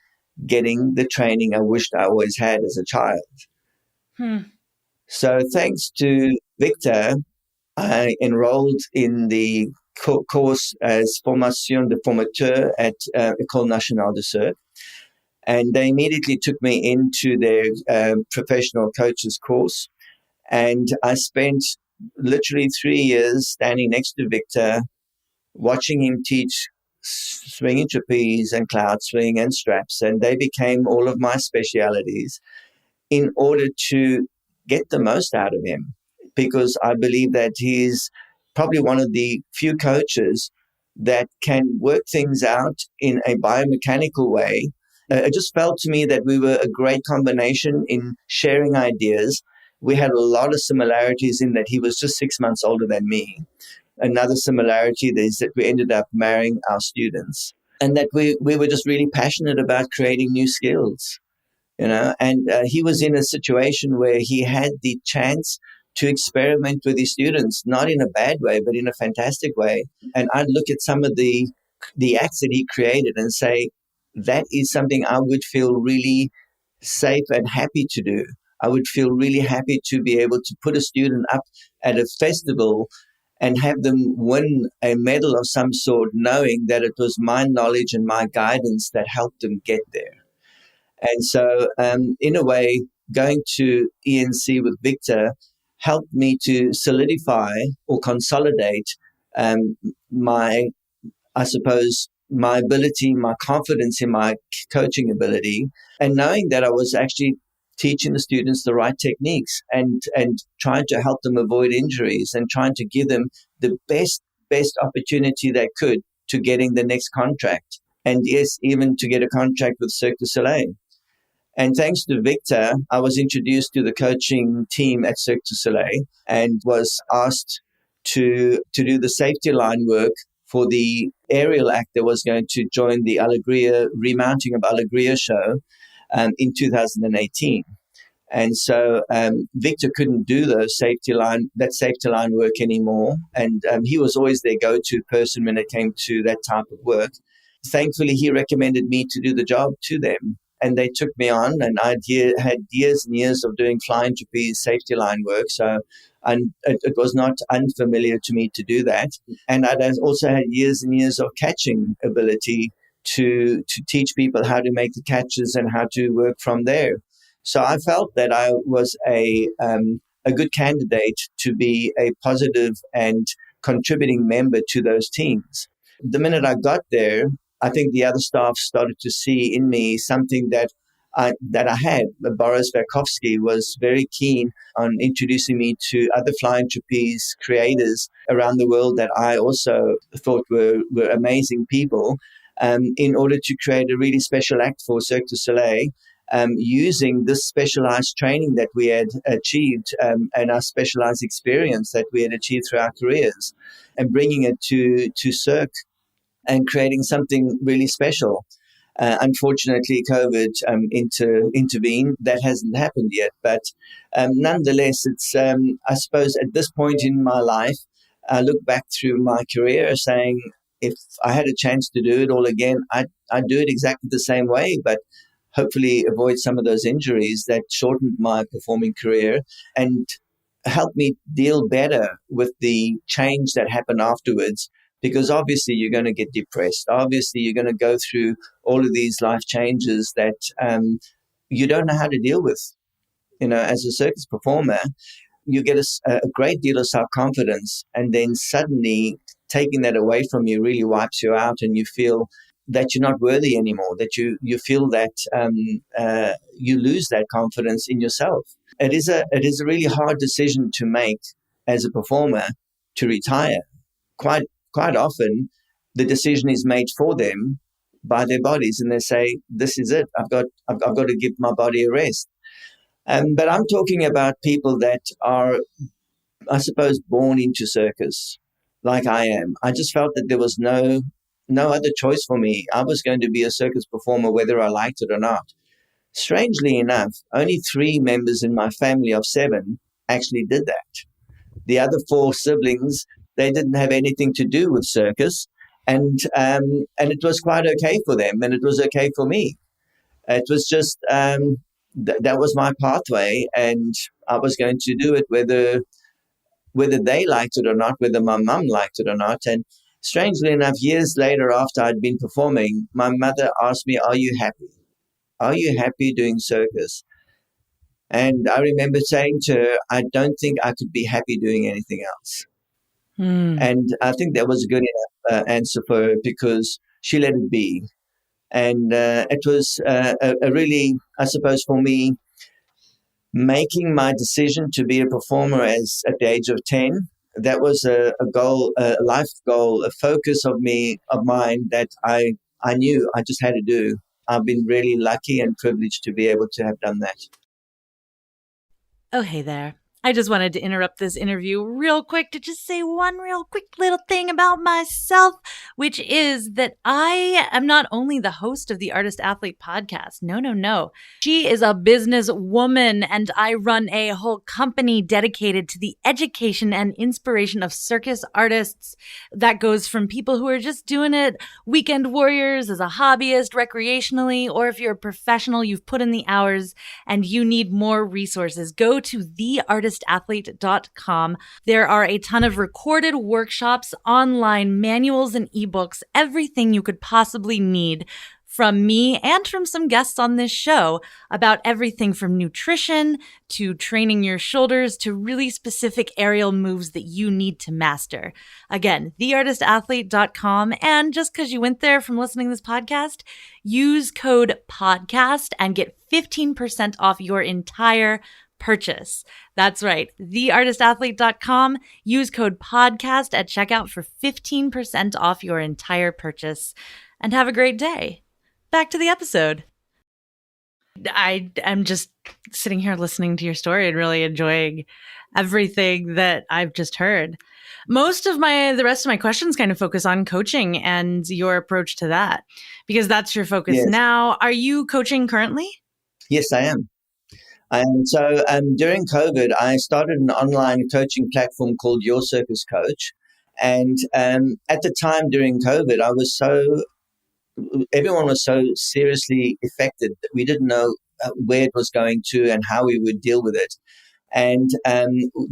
getting the training I wished I always had as a child. So thanks to Victor, I enrolled in the course as Formation de Formateur at École Nationale de Cirque. And they immediately took me into their professional coaches course. And I spent literally 3 years standing next to Victor, watching him teach swing and trapeze and cloud swing and straps. And they became all of my specialities in order to get the most out of him, because I believe that he's probably one of the few coaches that can work things out in a biomechanical way it just felt to me that we were a great combination in sharing ideas. We had a lot of similarities in that he was just 6 months older than me. Another similarity is that we ended up marrying our students, and that we were just really passionate about creating new skills, and he was in a situation where he had the chance to experiment with his students, not in a bad way, but in a fantastic way. And I'd look at some of the acts that he created and say, that is something I would feel really safe and happy to do. I would feel really happy to be able to put a student up at a festival and have them win a medal of some sort, knowing that it was my knowledge and my guidance that helped them get there. And so, in a way, going to ENC with Victor helped me to solidify or consolidate my, I suppose, my ability, my confidence in my coaching ability, and knowing that I was actually teaching the students the right techniques and trying to help them avoid injuries and trying to give them the best opportunity they could to getting the next contract. And yes, even to get a contract with Cirque du Soleil. And thanks to Victor, I was introduced to the coaching team at Cirque du Soleil and was asked to do the safety line work for the aerial act that was going to join the Alegria, remounting of Alegria show in 2018. And so Victor couldn't do that safety line work anymore. And he was always their go-to person when it came to that type of work. Thankfully, he recommended me to do the job to them. And they took me on, and I had years and years of doing flying trapeze safety line work. So it was not unfamiliar to me to do that. And I'd also had years and years of catching ability to teach people how to make the catches and how to work from there. So I felt that I was a good candidate to be a positive and contributing member to those teams. The minute I got there, I think the other staff started to see in me something that I had. Boris Verkovsky was very keen on introducing me to other flying trapeze creators around the world that I also thought were amazing people, in order to create a really special act for Cirque du Soleil, using this specialized training that we had achieved and our specialized experience that we had achieved through our careers, and bringing it to Cirque and creating something really special. Unfortunately, COVID intervened. That hasn't happened yet. But nonetheless, it's, I suppose, at this point in my life, I look back through my career saying, if I had a chance to do it all again, I'd do it exactly the same way, but hopefully avoid some of those injuries that shortened my performing career and helped me deal better with the change that happened afterwards. Because obviously you're going to get depressed. Obviously you're going to go through all of these life changes that you don't know how to deal with. As a circus performer, you get a great deal of self-confidence, and then suddenly taking that away from you really wipes you out, and you feel that you're not worthy anymore, that you feel that you lose that confidence in yourself. It is a really hard decision to make as a performer to retire. Quite often, the decision is made for them by their bodies, and they say, "This is it. I've got to give my body a rest." But I'm talking about people that are, I suppose, born into circus, like I am. I just felt that there was no other choice for me. I was going to be a circus performer, whether I liked it or not. Strangely enough, only 3 members in my family of 7 actually did that. The other 4 siblings, they didn't have anything to do with circus, and it was quite okay for them, and it was okay for me. It was just that was my pathway, and I was going to do it whether they liked it or not, whether my mum liked it or not. And strangely enough, years later, after I'd been performing, my mother asked me, "Are you happy? Are you happy doing circus?" And I remember saying to her, "I don't think I could be happy doing anything else." And I think that was a good enough answer for her, because she let it be. And it was a really, I suppose, for me, making my decision to be a performer at the age of 10, that was a goal, a life goal, a focus of mine that I knew I just had to do. I've been really lucky and privileged to be able to have done that. Oh, hey there. I just wanted to interrupt this interview real quick to just say one real quick little thing about myself, which is that I am not only the host of the Artist Athlete podcast. No. She is a businesswoman, and I run a whole company dedicated to the education and inspiration of circus artists. That goes from people who are just doing it, weekend warriors, as a hobbyist, recreationally, or if you're a professional, you've put in the hours and you need more resources, go to theartistathlete.com. There are a ton of recorded workshops, online manuals and ebooks, everything you could possibly need from me and from some guests on this show about everything from nutrition to training your shoulders to really specific aerial moves that you need to master. Again, theartistathlete.com. And just because you went there from listening to this podcast, use code PODCAST and get 15% off your entire purchase. That's right. Theartistathlete.com. Use code PODCAST at checkout for 15% off your entire purchase. And have a great day. Back to the episode. I am just sitting here listening to your story and really enjoying everything that I've just heard. The rest of my questions kind of focus on coaching and your approach to that, because that's your focus now. Are you coaching currently? Yes, I am. And so during COVID, I started an online coaching platform called Your Circus Coach. And at the time during COVID, everyone was so seriously affected that we didn't know where it was going to and how we would deal with it. And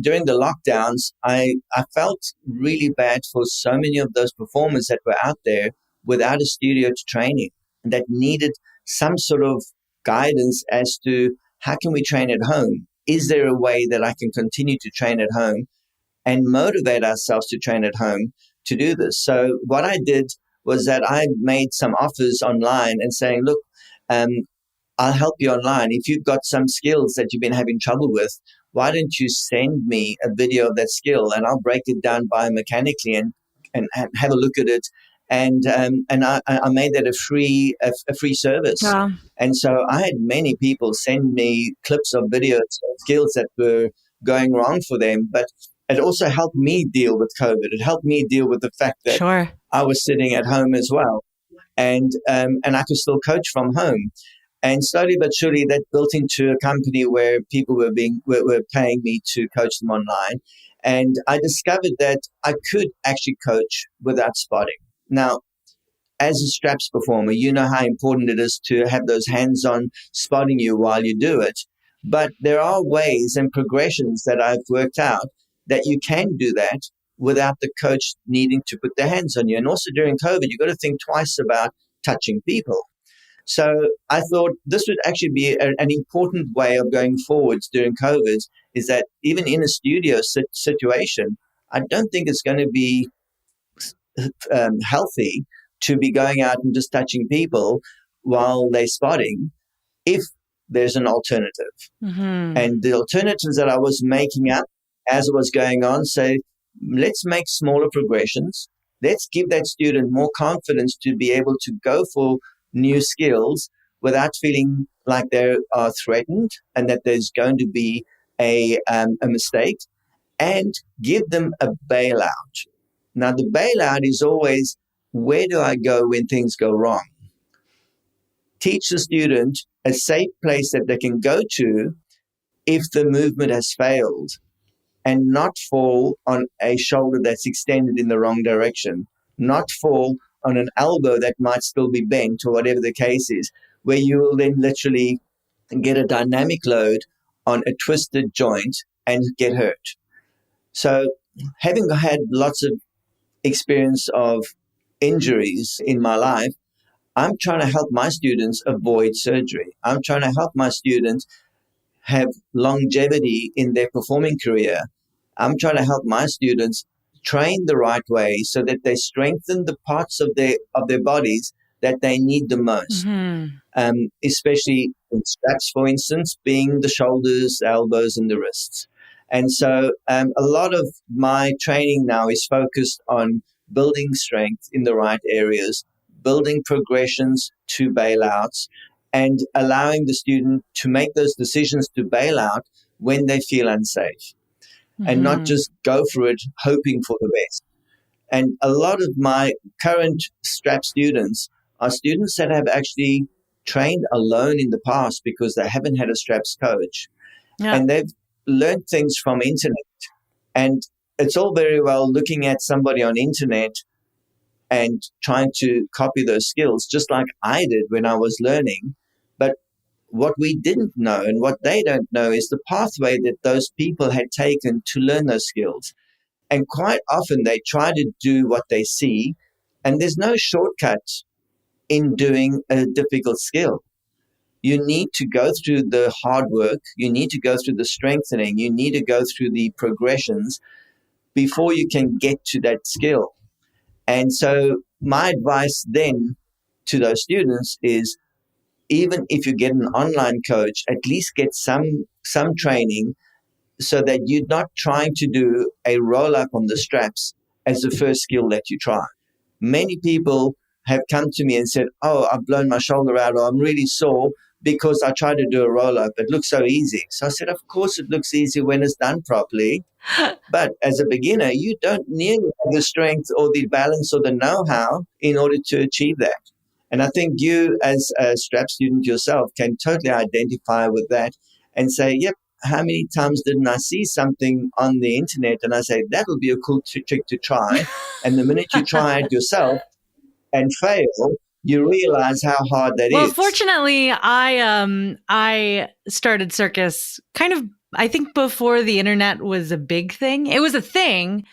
during the lockdowns, I felt really bad for so many of those performers that were out there without a studio to train in, and that needed some sort of guidance as to how can we train at home? Is there a way that I can continue to train at home and motivate ourselves to train at home to do this? So what I did was that I made some offers online and saying, look, I'll help you online. If you've got some skills that you've been having trouble with, why don't you send me a video of that skill and I'll break it down biomechanically and have a look at it. And I made that a free service. Wow. And so I had many people send me clips of videos of skills that were going wrong for them. But it also helped me deal with COVID. It helped me deal with the fact that I was sitting at home as well, and I could still coach from home. And slowly but surely, that built into a company where people were paying me to coach them online. And I discovered that I could actually coach without spotting. Now, as a straps performer, you know how important it is to have those hands-on spotting you while you do it. But there are ways and progressions that I've worked out that you can do that without the coach needing to put their hands on you. And also during COVID, you've got to think twice about touching people. So I thought this would actually be an important way of going forwards during COVID, is that even in a studio situation, I don't think it's going to be healthy to be going out and just touching people while they're spotting if there's an alternative. Mm-hmm. And the alternatives that I was making up as it was going on, say, let's make smaller progressions. Let's give that student more confidence to be able to go for new skills without feeling like they are threatened and that there's going to be a mistake, and give them a bailout. Now, the bailout is always, where do I go when things go wrong? Teach the student a safe place that they can go to if the movement has failed, and not fall on a shoulder that's extended in the wrong direction, not fall on an elbow that might still be bent or whatever the case is, where you will then literally get a dynamic load on a twisted joint and get hurt. So having had lots of experience of injuries in my life, I'm trying to help my students avoid surgery. I'm trying to help my students have longevity in their performing career. I'm trying to help my students train the right way so that they strengthen the parts of their bodies that they need the most, especially in straps, for instance, being the shoulders, elbows, and the wrists. And so a lot of my training now is focused on building strength in the right areas, building progressions to bailouts, and allowing the student to make those decisions to bail out when they feel unsafe, and not just go for it hoping for the best. And a lot of my current strap students are students that have actually trained alone in the past because they haven't had a straps coach. Yeah. And they've learned things from internet. And it's all very well looking at somebody on internet and trying to copy those skills, just like I did when I was learning. But what we didn't know and what they don't know is the pathway that those people had taken to learn those skills. And quite often they try to do what they see, and there's no shortcut in doing a difficult skill. You need to go through the hard work. You need to go through the strengthening. You need to go through the progressions before you can get to that skill. And so my advice then to those students is, even if you get an online coach, at least get some training so that you're not trying to do a roll-up on the straps as the first skill that you try. Many people have come to me and said, oh, I've blown my shoulder out, or I'm really sore because I tried to do a roll-up. It looks so easy. So I said, of course it looks easy when it's done properly. But as a beginner, you don't need the strength or the balance or the know-how in order to achieve that. And I think you, as a strap student yourself, can totally identify with that and say, yep, how many times didn't I see something on the internet and I say, that'll be a cool trick to try. And the minute you try it yourself and fail, you realize how hard that is. Well, fortunately, I started circus kind of, I think, before the internet was a big thing. It was a thing,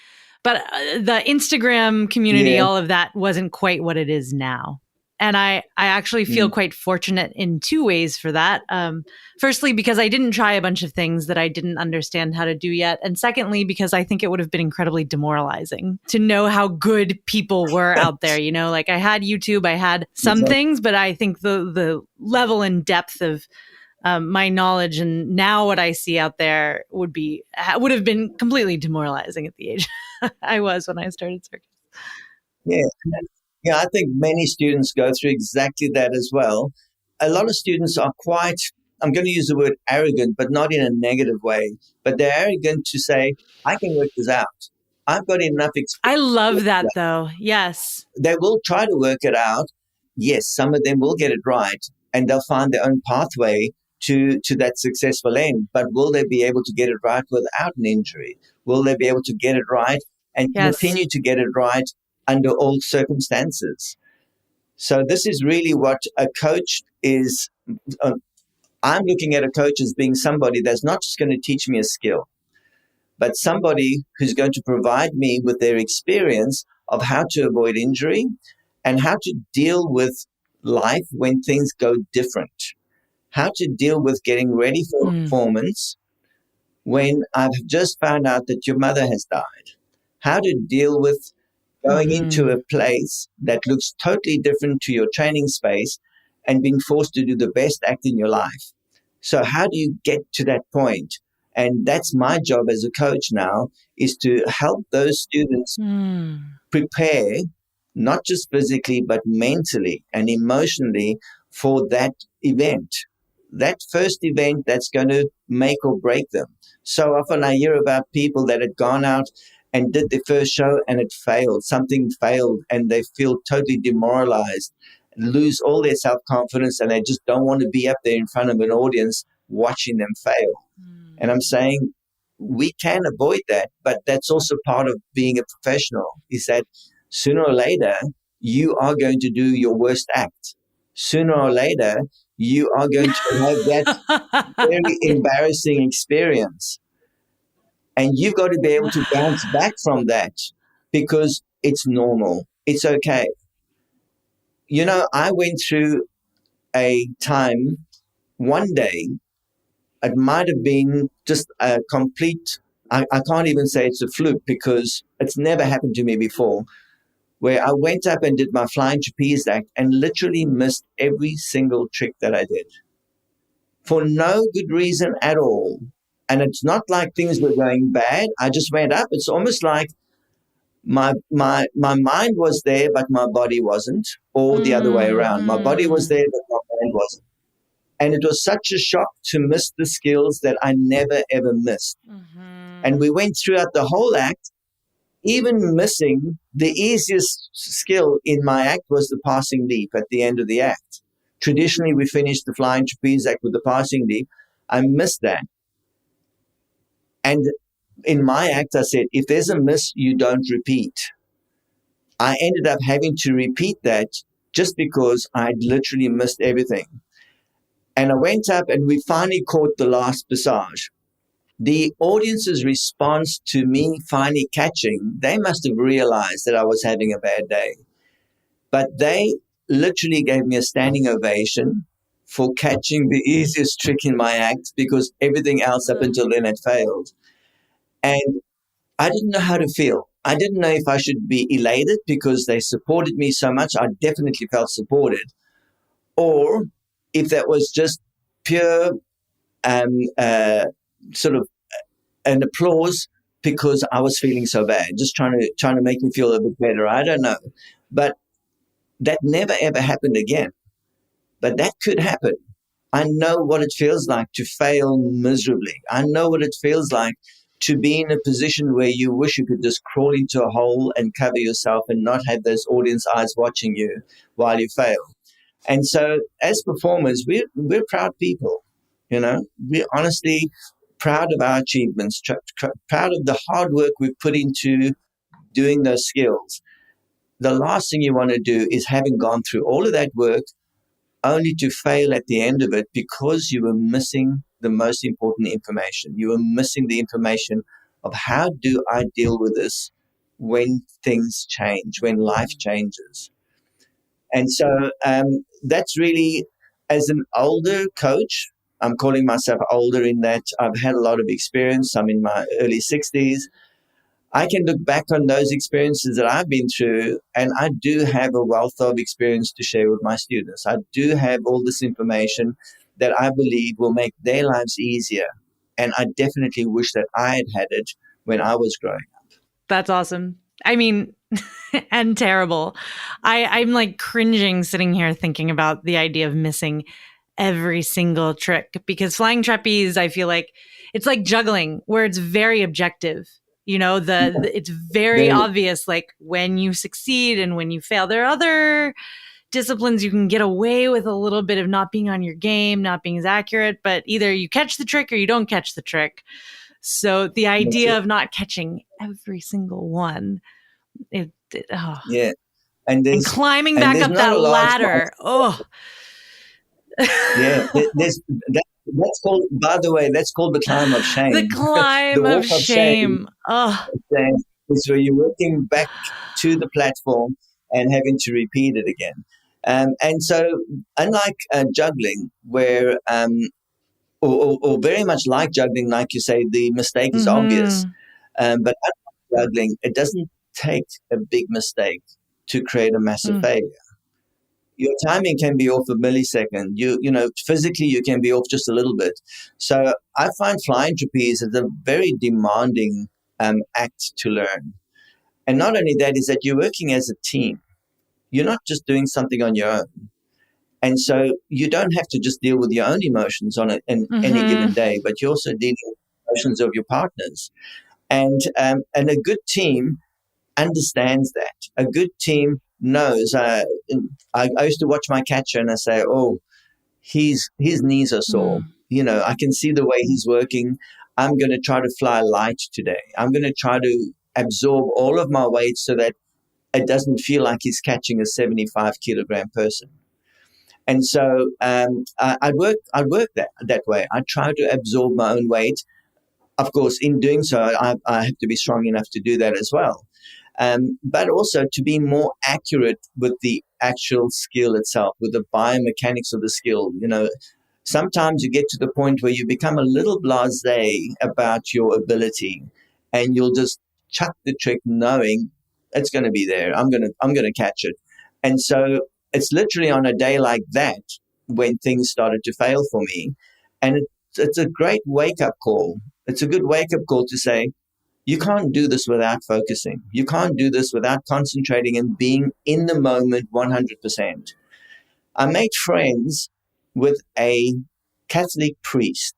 but the Instagram community, all of that wasn't quite what it is now. And I actually feel quite fortunate in two ways for that. Firstly, because I didn't try a bunch of things that I didn't understand how to do yet. And secondly, because I think it would have been incredibly demoralizing to know how good people were out there. You know, like I had YouTube, I had some things, but I think the level and depth of my knowledge and now what I see out there would have been completely demoralizing at the age I was when I started circus. Yeah. Yeah, I think many students go through exactly that as well. A lot of students are quite, I'm going to use the word arrogant, but not in a negative way, but they're arrogant to say, I can work this out. I've got enough experience. I love that though. Yes. They will try to work it out. Yes, some of them will get it right and they'll find their own pathway to that successful end. But will they be able to get it right without an injury? Will they be able to get it right and continue to get it right under all circumstances? So this is really what a coach is. I'm looking at a coach as being somebody that's not just going to teach me a skill, but somebody who's going to provide me with their experience of how to avoid injury and how to deal with life when things go different, how to deal with getting ready for performance when I've just found out that your mother has died, how to deal with going into a place that looks totally different to your training space and being forced to do the best act in your life. So how do you get to that point? And that's my job as a coach now, is to help those students prepare, not just physically, but mentally and emotionally for that event. That first event that's going to make or break them. So often I hear about people that had gone out and did the first show and it failed. Something failed and they feel totally demoralized, lose all their self-confidence, and they just don't want to be up there in front of an audience watching them fail. And I'm saying we can avoid that, but that's also part of being a professional, is that sooner or later, you are going to do your worst act. Sooner or later, you are going to have that very embarrassing experience. And you've got to be able to bounce back from that because it's normal. It's okay. You know, I went through a time one day, it might have been just a complete, I can't even say it's a fluke because it's never happened to me before, where I went up and did my flying trapeze act and literally missed every single trick that I did for no good reason at all. And it's not like things were going bad. I just went up. It's almost like my mind was there, but my body wasn't, or the other way around. My body was there, but my mind wasn't. And it was such a shock to miss the skills that I never, ever missed. And we went throughout the whole act, even missing the easiest skill in my act was the passing leap at the end of the act. Traditionally, we finished the flying trapeze act with the passing leap. I missed that. And in my act, I said, if there's a miss, you don't repeat. I ended up having to repeat that just because I'd literally missed everything. And I went up and we finally caught the last passage. The audience's response to me finally catching, they must have realized that I was having a bad day. But they literally gave me a standing ovation for catching the easiest trick in my act because everything else up until then had failed. And I didn't know how to feel. I didn't know if I should be elated because they supported me so much. I definitely felt supported. Or if that was just pure sort of an applause because I was feeling so bad, just trying to make me feel a bit better. I don't know. But that never, ever happened again. But that could happen. I know what it feels like to fail miserably. I know what it feels like to be in a position where you wish you could just crawl into a hole and cover yourself and not have those audience eyes watching you while you fail. And so as performers, we're proud people, you know. We're honestly proud of our achievements, proud of the hard work we've put into doing those skills. The last thing you want to do is, having gone through all of that work, only to fail at the end of it because you were missing the most important information. You were missing the information of how do I deal with this when things change, when life changes. And so that's really, as an older coach, I'm calling myself older in that I've had a lot of experience. I'm in my early 60s. I can look back on those experiences that I've been through, and I do have a wealth of experience to share with my students. I do have all this information that I believe will make their lives easier. And I definitely wish that I had it when I was growing up. That's awesome. I mean, and terrible. I'm like cringing sitting here thinking about the idea of missing every single trick, because flying trapeze, I feel like it's like juggling, where it's very objective. You know, it's very obvious, like when you succeed and when you fail. There are other disciplines you can get away with a little bit of not being on your game, not being as accurate, but either you catch the trick or you don't catch the trick. So the idea of not catching every single one, yeah, and climbing back up that ladder. Yeah, that's called, by the way, that's called the climb of shame. The climb the of shame. It's where you're working back to the platform and having to repeat it again. And so, unlike juggling, where or very much like juggling, like you say, the mistake is obvious. But unlike juggling, it doesn't take a big mistake to create a massive failure. Your timing can be off a millisecond. You know, physically you can be off just a little bit. So I find flying trapeze is a very demanding act to learn. And not only that, is that you're working as a team. You're not just doing something on your own. And so you don't have to just deal with your own emotions on any given day, but you're also dealing with the emotions of your partners. And a good team understands that. A good team knows. I used to watch my catcher and I say, oh, his knees are sore. You know, I can see the way he's working. I'm going to try to fly light today. I'm going to try to absorb all of my weight so that it doesn't feel like he's catching a 75-kilogram person. And so I'd work that way. I try to absorb my own weight. Of course, in doing so, I have to be strong enough to do that as well. But also to be more accurate with the actual skill itself, with the biomechanics of the skill. You know, sometimes you get to the point where you become a little blasé about your ability, and you'll just chuck the trick knowing it's going to be there. I'm going to catch it. And so it's literally on a day like that when things started to fail for me. And it's a great wake-up call. It's a good wake-up call to say, You can't do this without focusing. You can't do this without concentrating and being in the moment 100%. I made friends with a Catholic priest.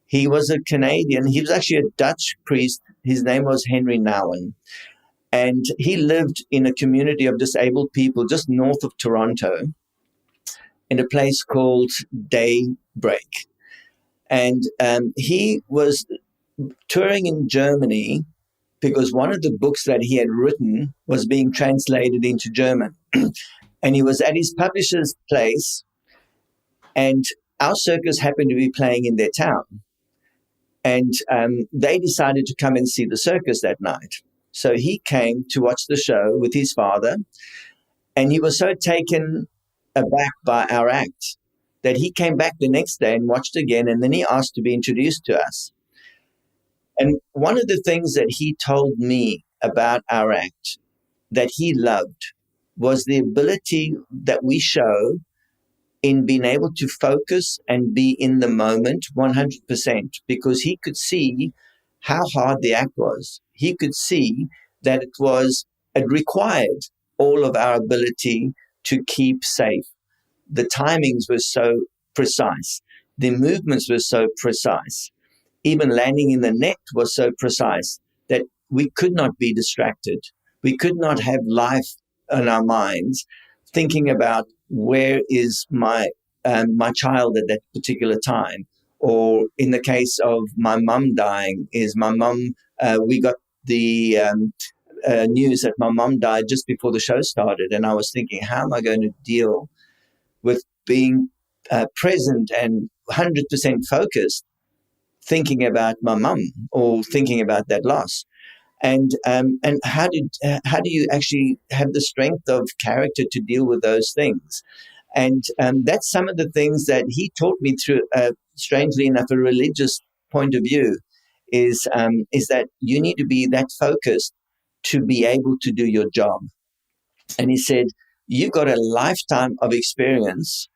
He was a Canadian. He was actually a Dutch priest. His name was Henry Nouwen. And he lived in a community of disabled people just north of Toronto in a place called Daybreak. And he was touring in Germany because one of the books that he had written was being translated into German. And he was at his publisher's place, and our circus happened to be playing in their town. And they decided to come and see the circus that night. So he came to watch the show with his father, and he was so taken aback by our act that he came back the next day and watched again, and then he asked to be introduced to us. And one of the things that he told me about our act that he loved was the ability that we show in being able to focus and be in the moment 100%, because he could see how hard the act was. He could see that it required all of our ability to keep safe. The timings were so precise. The movements were so precise. Even landing in the net was so precise that we could not be distracted. We could not have life in our minds thinking about where is my child at that particular time. Or in the case of my mum dying, we got the news that my mum died just before the show started. And I was thinking, how am I going to deal with being present and 100% focused, thinking about my mum or thinking about that loss? And how do you actually have the strength of character to deal with those things? And that's some of the things that he taught me through, strangely enough, a religious point of view, is that you need to be that focused to be able to do your job. And he said, you've got a lifetime of experience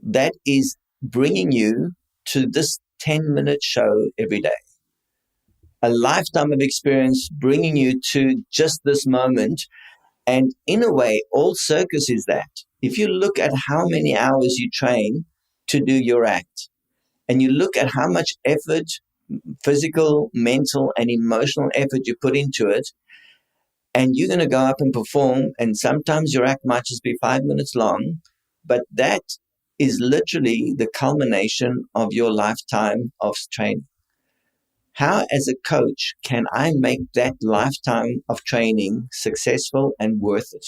that is bringing you to this 10-minute show every day. A lifetime of experience bringing you to just this moment. And in a way, all circus is that. If you look at how many hours you train to do your act, and you look at how much effort, physical, mental, and emotional effort you put into it, and you're going to go up and perform, and sometimes your act might just be 5 minutes long, but that is literally the culmination of your lifetime of training. How, as a coach, can I make that lifetime of training successful and worth it?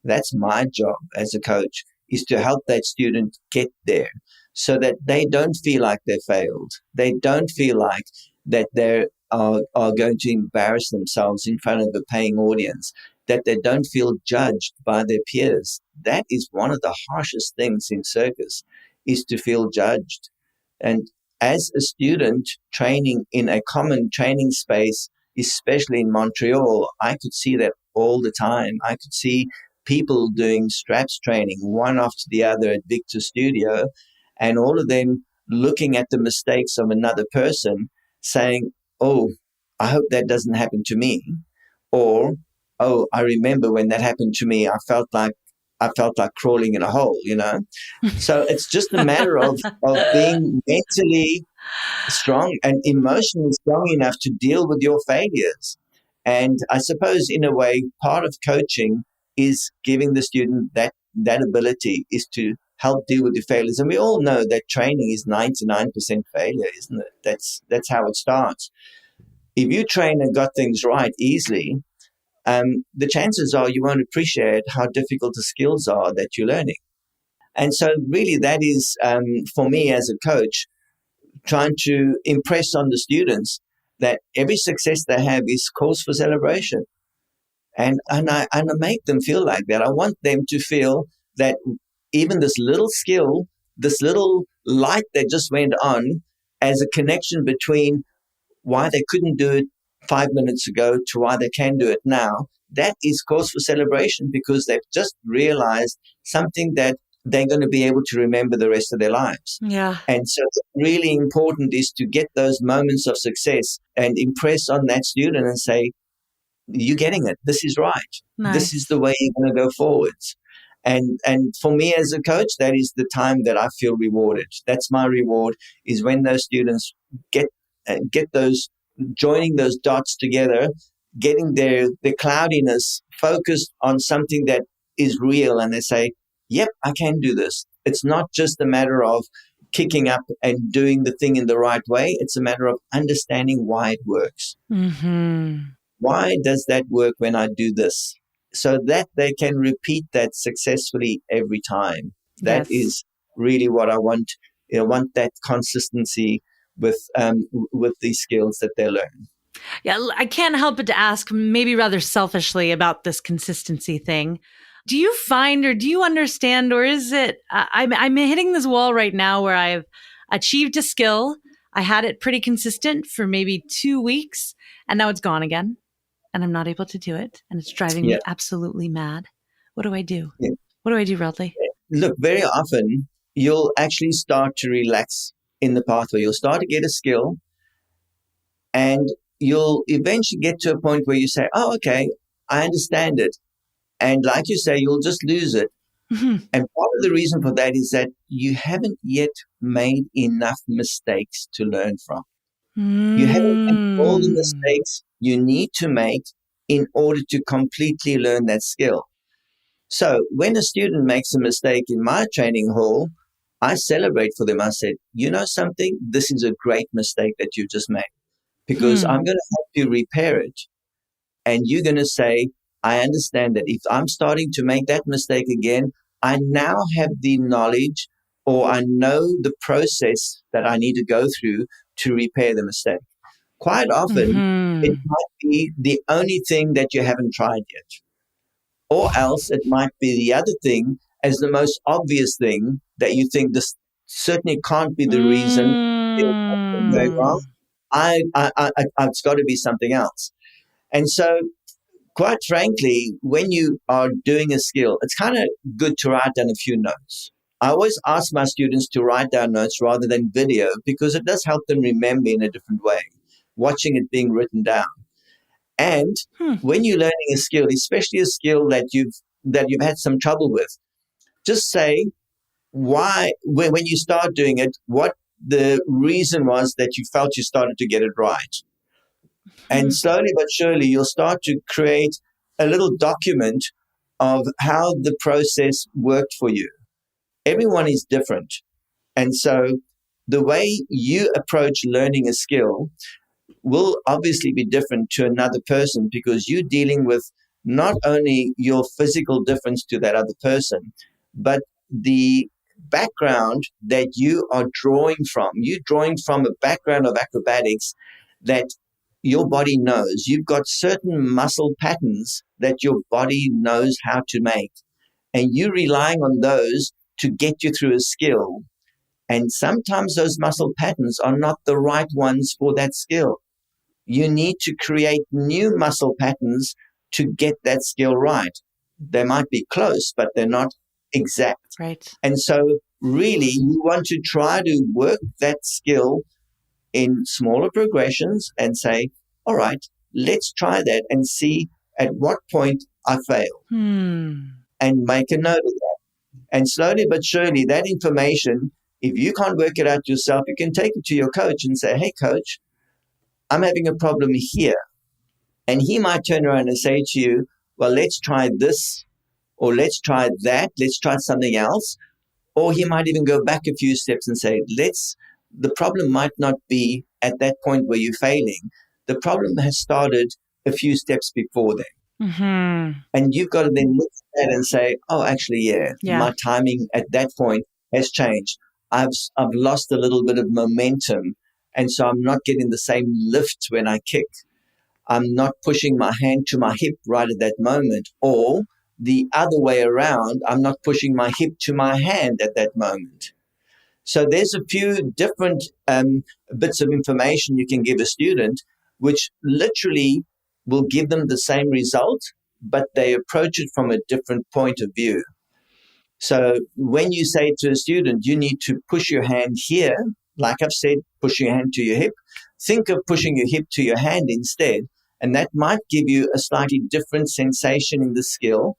That's my job as a coach, is to help that student get there so that they don't feel like they failed. They don't feel like that they are going to embarrass themselves in front of a paying audience, that they don't feel judged by their peers. That is one of the harshest things in circus, is to feel judged. And as a student training in a common training space, especially in Montreal, I could see that all the time. I could see people doing straps training, one after the other at Victor Studio, and all of them looking at the mistakes of another person saying, oh, I hope that doesn't happen to me. Or, oh, I remember when that happened to me, I felt like crawling in a hole, So it's just a matter of being mentally strong and emotionally strong enough to deal with your failures. And I suppose, in a way, part of coaching is giving the student that ability, is to help deal with the failures. And we all know that training is 99% failure, isn't it? That's how it starts. If you train and got things right easily, the chances are you won't appreciate how difficult the skills are that you're learning. And so really that is, for me as a coach, trying to impress on the students that every success they have is cause for celebration. And I make them feel like that. I want them to feel that even this little skill, this little light that just went on, as a connection between why they couldn't do it 5 minutes ago to why they can do it now, that is cause for celebration, because they've just realized something that they're going to be able to remember the rest of their lives. Yeah. And so it's really important is to get those moments of success and impress on that student and say, you're getting it. This is right. Nice. This is the way you're going to go forwards. And for me as a coach, that is the time that I feel rewarded. That's my reward, is when those students get those, joining those dots together, getting their cloudiness focused on something that is real, and they say, yep, I can do this. It's not just a matter of kicking up and doing the thing in the right way. It's a matter of understanding why it works. Mm-hmm. Why does that work when I do this? So that they can repeat that successfully every time. That is really what I want. I want that consistency with these skills that they learn. Yeah, I can't help but to ask, maybe rather selfishly, about this consistency thing. Do you find, or do you understand, or is it, I'm hitting this wall right now where I've achieved a skill. I had it pretty consistent for maybe 2 weeks, and now it's gone again, and I'm not able to do it, and it's driving me absolutely mad. What do I do? Yeah. What do I do, Rodleigh? Look, very often you'll actually start to relax in the pathway. You'll start to get a skill, and you'll eventually get to a point where you say, oh, okay, I understand it. And like you say, you'll just lose it. Mm-hmm. And part of the reason for that is that you haven't yet made enough mistakes to learn from. You haven't made all the mistakes you need to make in order to completely learn that skill. So when a student makes a mistake in my training hall, I celebrate for them. I said, you know something? This is a great mistake that you just made, because I'm going to help you repair it. And you're going to say, I understand that if I'm starting to make that mistake again, I now have the knowledge, or I know the process that I need to go through to repair the mistake. Quite often, it might be the only thing that you haven't tried yet. Or else it might be the other thing as the most obvious thing that you think this certainly can't be the reason it's going wrong. It's got to be something else. And so, quite frankly, when you are doing a skill, it's kind of good to write down a few notes. I always ask my students to write down notes rather than video, because it does help them remember in a different way, watching it being written down. And when you're learning a skill, especially a skill that you've had some trouble with, just say why, when you start doing it, what the reason was that you felt you started to get it right. And slowly but surely, you'll start to create a little document of how the process worked for you. Everyone is different. And so the way you approach learning a skill will obviously be different to another person, because you're dealing with not only your physical difference to that other person, but the background that you are drawing from. You're drawing from a background of acrobatics that your body knows. You've got certain muscle patterns that your body knows how to make, and you're relying on those to get you through a skill. And sometimes those muscle patterns are not the right ones for that skill. You need to create new muscle patterns to get that skill right. They might be close, but they're not exact. Right. And so really you want to try to work that skill in smaller progressions and say, all right, let's try that and see at what point I fail. And make a note of that. And slowly but surely, that information, if you can't work it out yourself, you can take it to your coach and say, hey, coach, I'm having a problem here. And he might turn around and say to you, well, let's try this, or let's try that, let's try something else. Or he might even go back a few steps and say, the problem might not be at that point where you're failing. The problem has started a few steps before then. And you've got to then look at that and say, oh, actually, yeah, my timing at that point has changed. I've lost a little bit of momentum, and so I'm not getting the same lift when I kick. I'm not pushing my hand to my hip right at that moment. Or the other way around, I'm not pushing my hip to my hand at that moment. So there's a few different bits of information you can give a student, which literally will give them the same result, but they approach it from a different point of view. So when you say to a student, you need to push your hand here, like I've said, push your hand to your hip, think of pushing your hip to your hand instead. And that might give you a slightly different sensation in the skill,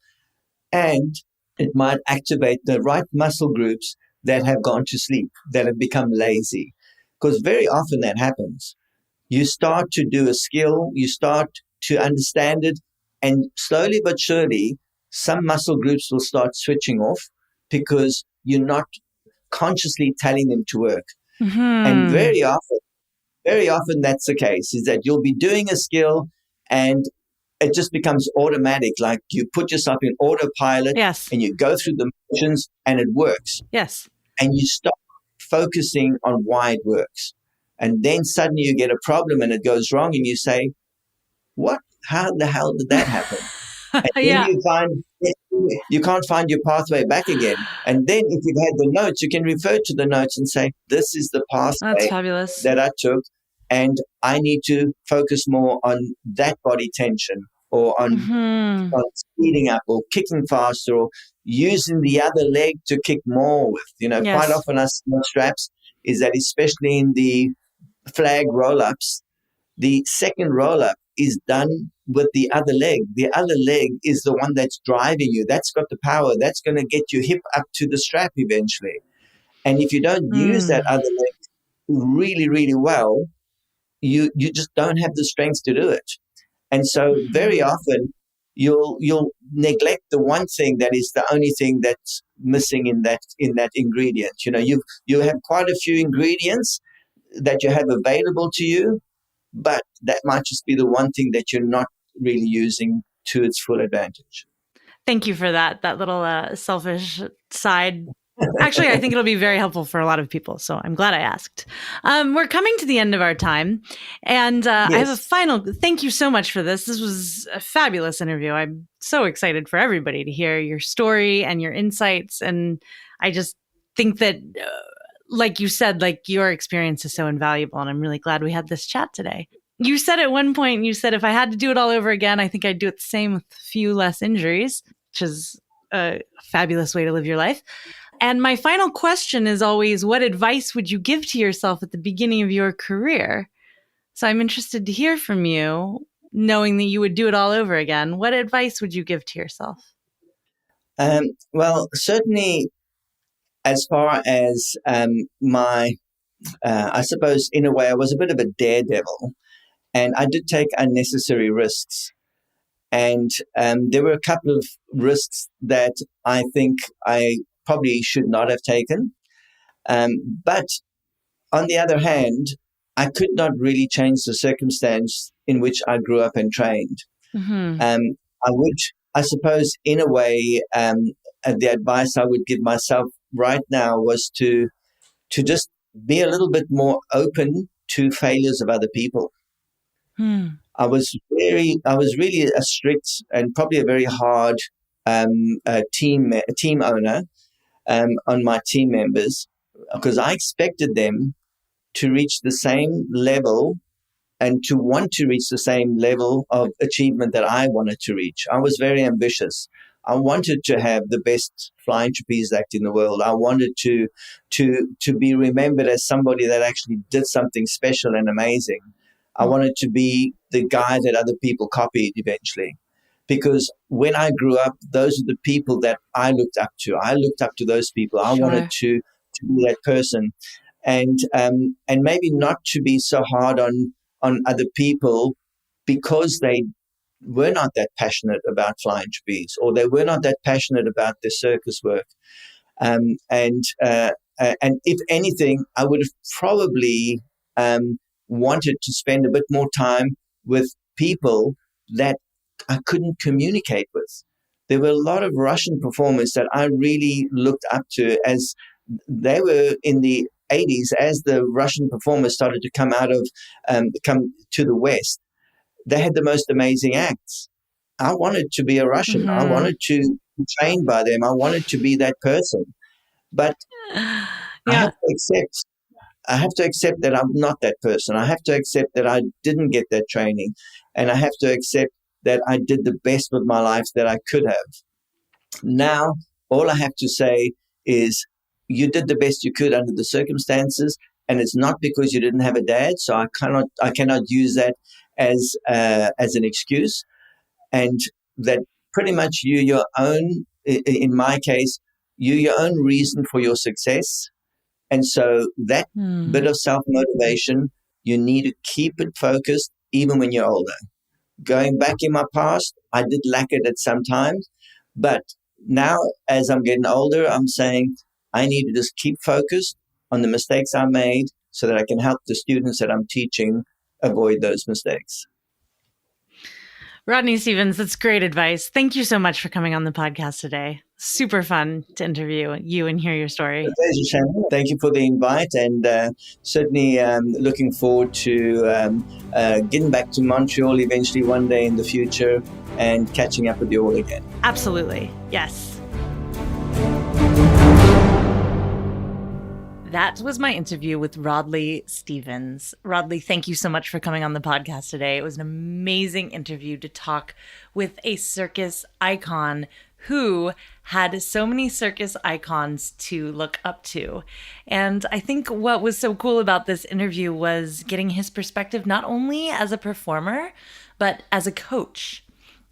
and it might activate the right muscle groups that have gone to sleep, that have become lazy. Because very often that happens. You start to do a skill, you start to understand it, and slowly but surely, some muscle groups will start switching off because you're not consciously telling them to work. And very often that's the case, is that you'll be doing a skill and it just becomes automatic. Like you put yourself in autopilot Yes. and you go through the motions and it works. Yes. And you stop focusing on why it works. And then suddenly you get a problem and it goes wrong and you say, what? How the hell did that happen? And then you can't find your pathway back again. And then if you've had the notes, you can refer to the notes and say, this is the That's pathway fabulous. that I took, and I need to focus more on that body tension, or on speeding up, or kicking faster, or using the other leg to kick more with. Quite often us straps is that, especially in the flag roll-ups, the second roll-up is done with the other leg. The other leg is the one that's driving you. That's got the power. That's going to get your hip up to the strap eventually. And if you don't use that other leg really, really well, you just don't have the strength to do it. And so very often you'll neglect the one thing that is the only thing that's missing in that ingredient. You have quite a few ingredients that you have available to you, but that might just be the one thing that you're not really using to its full advantage. Thank you for that little selfish side. Actually, I think it'll be very helpful for a lot of people, so I'm glad I asked. We're coming to the end of our time, and yes. I have a final thank you so much for this. This was a fabulous interview. I'm so excited for everybody to hear your story and your insights, and I just think that, like you said, like your experience is so invaluable, and I'm really glad we had this chat today. You said at one point, if I had to do it all over again, I think I'd do it the same with a few less injuries, which is a fabulous way to live your life. And my final question is always, what advice would you give to yourself at the beginning of your career? So I'm interested to hear from you, knowing that you would do it all over again. What advice would you give to yourself? Well, certainly as far as I suppose in a way I was a bit of a daredevil, and I did take unnecessary risks. And there were a couple of risks that I think I probably should not have taken. But on the other hand, I could not really change the circumstance in which I grew up and trained. I suppose, in a way, the advice I would give myself right now was to just be a little bit more open to failures of other people. I was really a strict and probably a very hard team owner on my team members, because I expected them to reach the same level and to want to reach the same level of achievement that I wanted to reach. I was very ambitious. I wanted to have the best flying trapeze act in the world. I wanted to be remembered as somebody that actually did something special and amazing. I wanted to be the guy that other people copied eventually. Because when I grew up, those are the people that I looked up to. I looked up to those people. I wanted to be that person. And maybe not to be so hard on other people because they were not that passionate about flying trapeze, or they were not that passionate about their circus work. And if anything, I would have probably wanted to spend a bit more time with people that I couldn't communicate with. There were a lot of Russian performers that I really looked up to, as they were in the 80s, as the Russian performers started to come to the West. They had the most amazing acts. I wanted to be a Russian. I wanted to be trained by them. I wanted to be that person. But I have to accept that I'm not that person. I have to accept that I didn't get that training. And I have to accept that I did the best with my life that I could have. Now, All I have to say is you did the best you could under the circumstances, and it's not because you didn't have a dad. So I cannot use that as an excuse. And that pretty much your own, in my case, your own reason for your success. And so that bit of self-motivation, you need to keep it focused even when you're older. Going back in my past, I did lack it at some times, but now as I'm getting older, I'm saying I need to just keep focused on the mistakes I made so that I can help the students that I'm teaching avoid those mistakes. Rodleigh Stevens, that's great advice. Thank you so much for coming on the podcast today. Super fun to interview you and hear your story. Pleasure, Shannon. Thank you for the invite, and certainly looking forward to getting back to Montreal eventually one day in the future and catching up with you all again. Absolutely. Yes. That was my interview with Rodleigh Stevens. Rodleigh, thank you so much for coming on the podcast today. It was an amazing interview to talk with a circus icon who had so many circus icons to look up to. And I think what was so cool about this interview was getting his perspective, not only as a performer, but as a coach.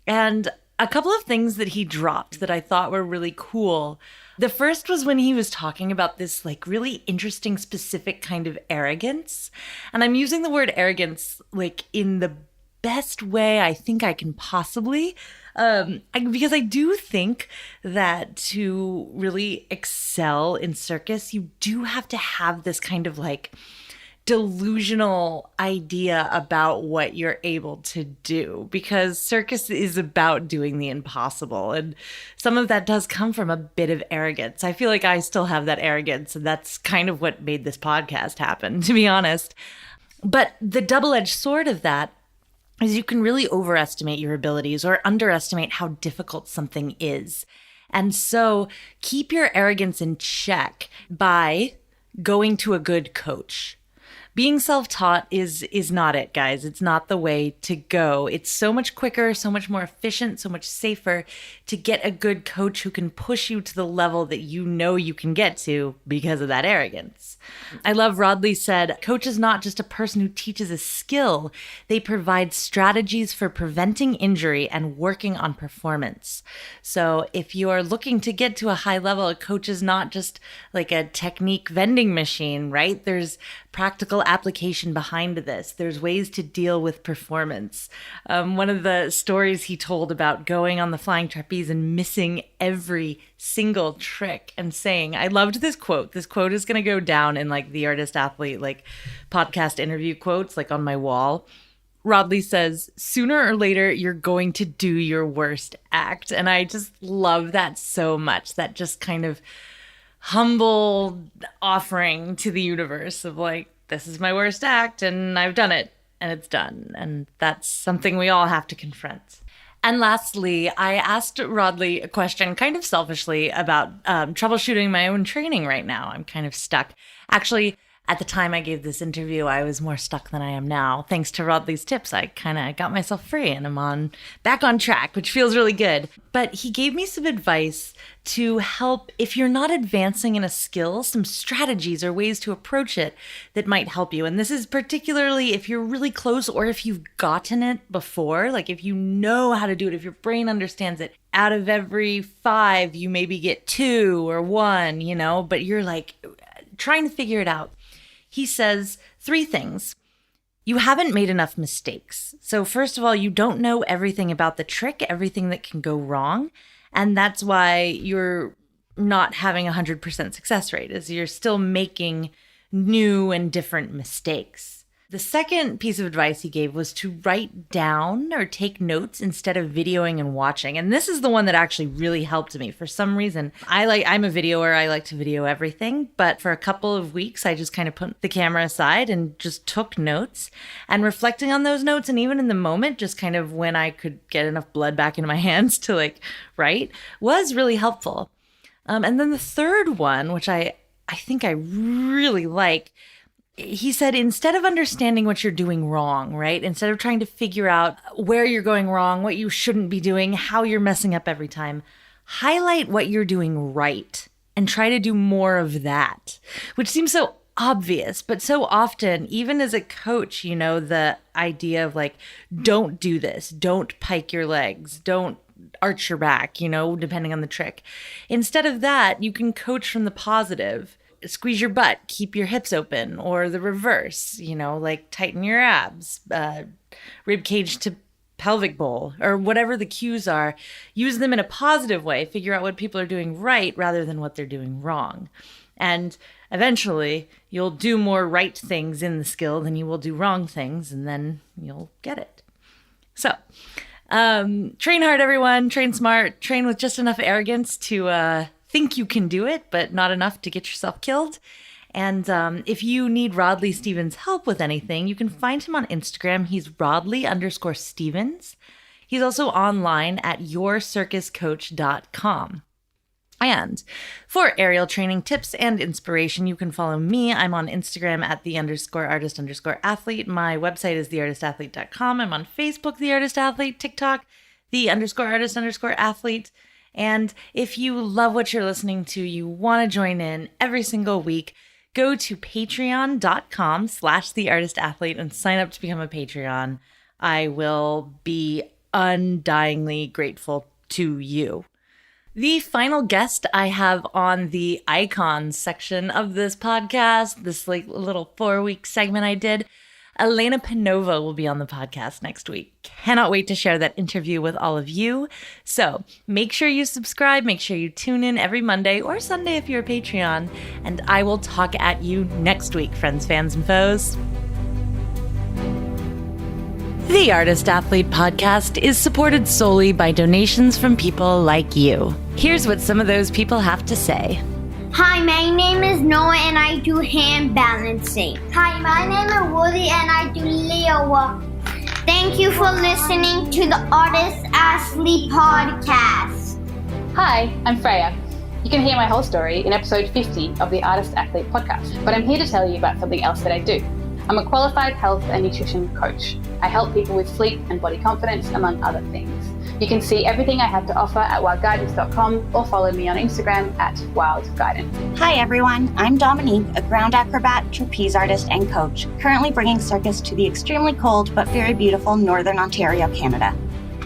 And a couple of things that he dropped that I thought were really cool. The first was when he was talking about this like really interesting specific kind of arrogance. And I'm using the word arrogance like in the best way I think I can possibly, because I do think that to really excel in circus, you do have to have this kind of like delusional idea about what you're able to do, because circus is about doing the impossible. And some of that does come from a bit of arrogance. I feel like I still have that arrogance, and that's kind of what made this podcast happen, to be honest. But the double-edged sword of that is you can really overestimate your abilities or underestimate how difficult something is. And so keep your arrogance in check by going to a good coach. Being self-taught is not it, guys. It's not the way to go. It's so much quicker, so much more efficient, so much safer to get a good coach who can push you to the level that you know you can get to because of that arrogance. I love Rodleigh said, coach is not just a person who teaches a skill. They provide strategies for preventing injury and working on performance. So if you are looking to get to a high level, a coach is not just like a technique vending machine, right? There's practical application behind this. There's ways to deal with performance. One of the stories he told about going on the flying trapeze and missing every single trick and saying, I loved this quote. This quote is going to go down in like the artist athlete, like podcast interview quotes, like on my wall. Rodleigh says, sooner or later, you're going to do your worst act. And I just love that so much. That just kind of humble offering to the universe of like, this is my worst act and I've done it and it's done. And that's something we all have to confront. And lastly, I asked Rodleigh a question kind of selfishly about troubleshooting my own training right now. I'm kind of stuck. Actually, at the time I gave this interview, I was more stuck than I am now. Thanks to Rodleigh's tips, I kind of got myself free and I'm back on track, which feels really good. But he gave me some advice to help if you're not advancing in a skill, some strategies or ways to approach it that might help you. And this is particularly if you're really close or if you've gotten it before, like if you know how to do it, if your brain understands it. Out of every 5, you maybe get 2 or 1, but you're like trying to figure it out. He says 3 things. You haven't made enough mistakes. So first of all, you don't know everything about the trick, everything that can go wrong. And that's why you're not having 100% success rate, is you're still making new and different mistakes. The second piece of advice he gave was to write down or take notes instead of videoing and watching. And this is the one that actually really helped me. For some reason, I'm a videoer. I like to video everything. But for a couple of weeks, I just kind of put the camera aside and just took notes and reflecting on those notes. And even in the moment, just kind of when I could get enough blood back into my hands to like write was really helpful. And then the third one, which I think I really like, he said, instead of understanding what you're doing wrong, right? Instead of trying to figure out where you're going wrong, what you shouldn't be doing, how you're messing up every time, highlight what you're doing right and try to do more of that, which seems so obvious, but so often, even as a coach, the idea of like, don't do this, don't pike your legs, don't arch your back, depending on the trick. Instead of that, you can coach from the positive. Squeeze your butt, keep your hips open, or the reverse, like tighten your abs, rib cage to pelvic bowl, or whatever the cues are. Use them in a positive way. Figure out what people are doing right rather than what they're doing wrong. And eventually, you'll do more right things in the skill than you will do wrong things, and then you'll get it. So, train hard, everyone. Train smart. Train with just enough arrogance to think you can do it, but not enough to get yourself killed. And if you need Rodleigh Stevens' help with anything, you can find him on Instagram. He's Rodleigh_Stevens. He's also online at yourcircuscoach.com. And for aerial training tips and inspiration, you can follow me. I'm on Instagram at @the_artist_athlete. My website is theartistathlete.com. I'm on Facebook, The Artist Athlete, TikTok, _artist_athlete. And if you love what you're listening to, you want to join in every single week, go to patreon.com/theartistathlete and sign up to become a Patreon. I will be undyingly grateful to you. The final guest I have on the icons section of this podcast, this like little 4-week segment I did, Elena Panova will be on the podcast next week. Cannot wait to share that interview with all of you. So make sure you subscribe, make sure you tune in every Monday or Sunday if you're a Patreon, and I will talk at you next week, friends, fans, and foes. The Artist Athlete podcast is supported solely by donations from people like you. Here's what some of those people have to say. Hi, my name is Noah and I do hand balancing. Hi, my name is Woody and I do Leo walk. Thank you for listening to the Artist Athlete podcast. Hi, I'm Freya. You can hear my whole story in episode 50 of the Artist Athlete podcast, but I'm here to tell you about something else that I do. I'm a qualified health and nutrition coach. I help people with sleep and body confidence, among other things. You can see everything I have to offer at wildguidance.com or follow me on Instagram at wildguidance. Hi everyone, I'm Dominique, a ground acrobat, trapeze artist, and coach, currently bringing circus to the extremely cold but very beautiful Northern Ontario, Canada.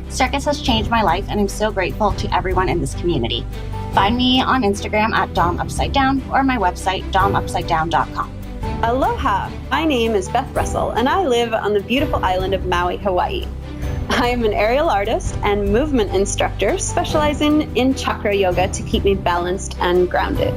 Circus has changed my life and I'm so grateful to everyone in this community. Find me on Instagram at DomUpsideDown or my website domupsidedown.com. Aloha! My name is Beth Russell and I live on the beautiful island of Maui, Hawaii. I am an aerial artist and movement instructor specializing in chakra yoga to keep me balanced and grounded.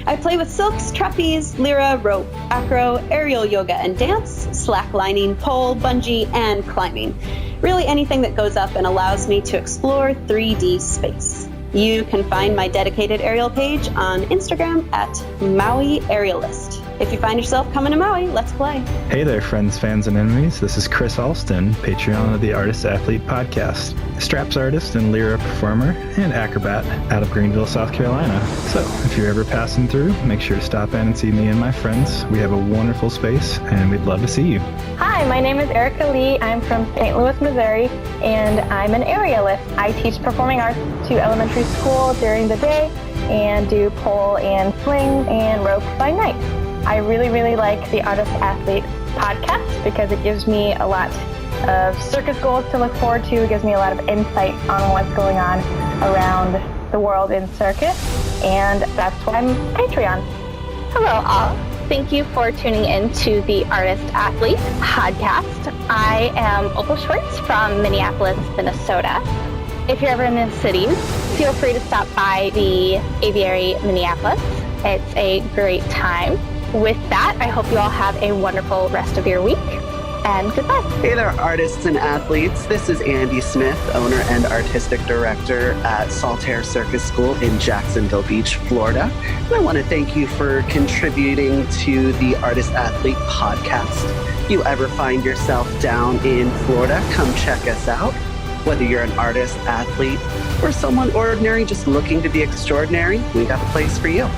I play with silks, trapeze, lyra, rope, acro, aerial yoga and dance, slacklining, pole, bungee, and climbing. Really anything that goes up and allows me to explore 3D space. You can find my dedicated aerial page on Instagram at Maui Aerialist. If you find yourself coming to Maui, let's play. Hey there, friends, fans, and enemies. This is Chris Alston, Patreon of the Artist Athlete podcast, straps artist and lyra performer and acrobat out of Greenville, South Carolina. So if you're ever passing through, make sure to stop in and see me and my friends. We have a wonderful space and we'd love to see you. Hi, my name is Erica Lee. I'm from St. Louis, Missouri, and I'm an aerialist. I teach performing arts to elementary school during the day and do pole and swing and rope by night. I really, really like the Artist Athlete podcast because it gives me a lot of circus goals to look forward to. It gives me a lot of insight on what's going on around the world in circus, and that's why I'm Patreon. Hello all. Thank you for tuning in to the Artist Athlete podcast. I am Opal Schwartz from Minneapolis, Minnesota. If you're ever in the cities, feel free to stop by the Aviary Minneapolis. It's a great time. With that, I hope you all have a wonderful rest of your week, and goodbye. Hey there, artists and athletes. This is Andy Smith, owner and artistic director at Saltaire Circus School in Jacksonville Beach, Florida. And I want to thank you for contributing to the Artist Athlete podcast. If you ever find yourself down in Florida, come check us out. Whether you're an artist, athlete, or someone ordinary just looking to be extraordinary, we got a place for you.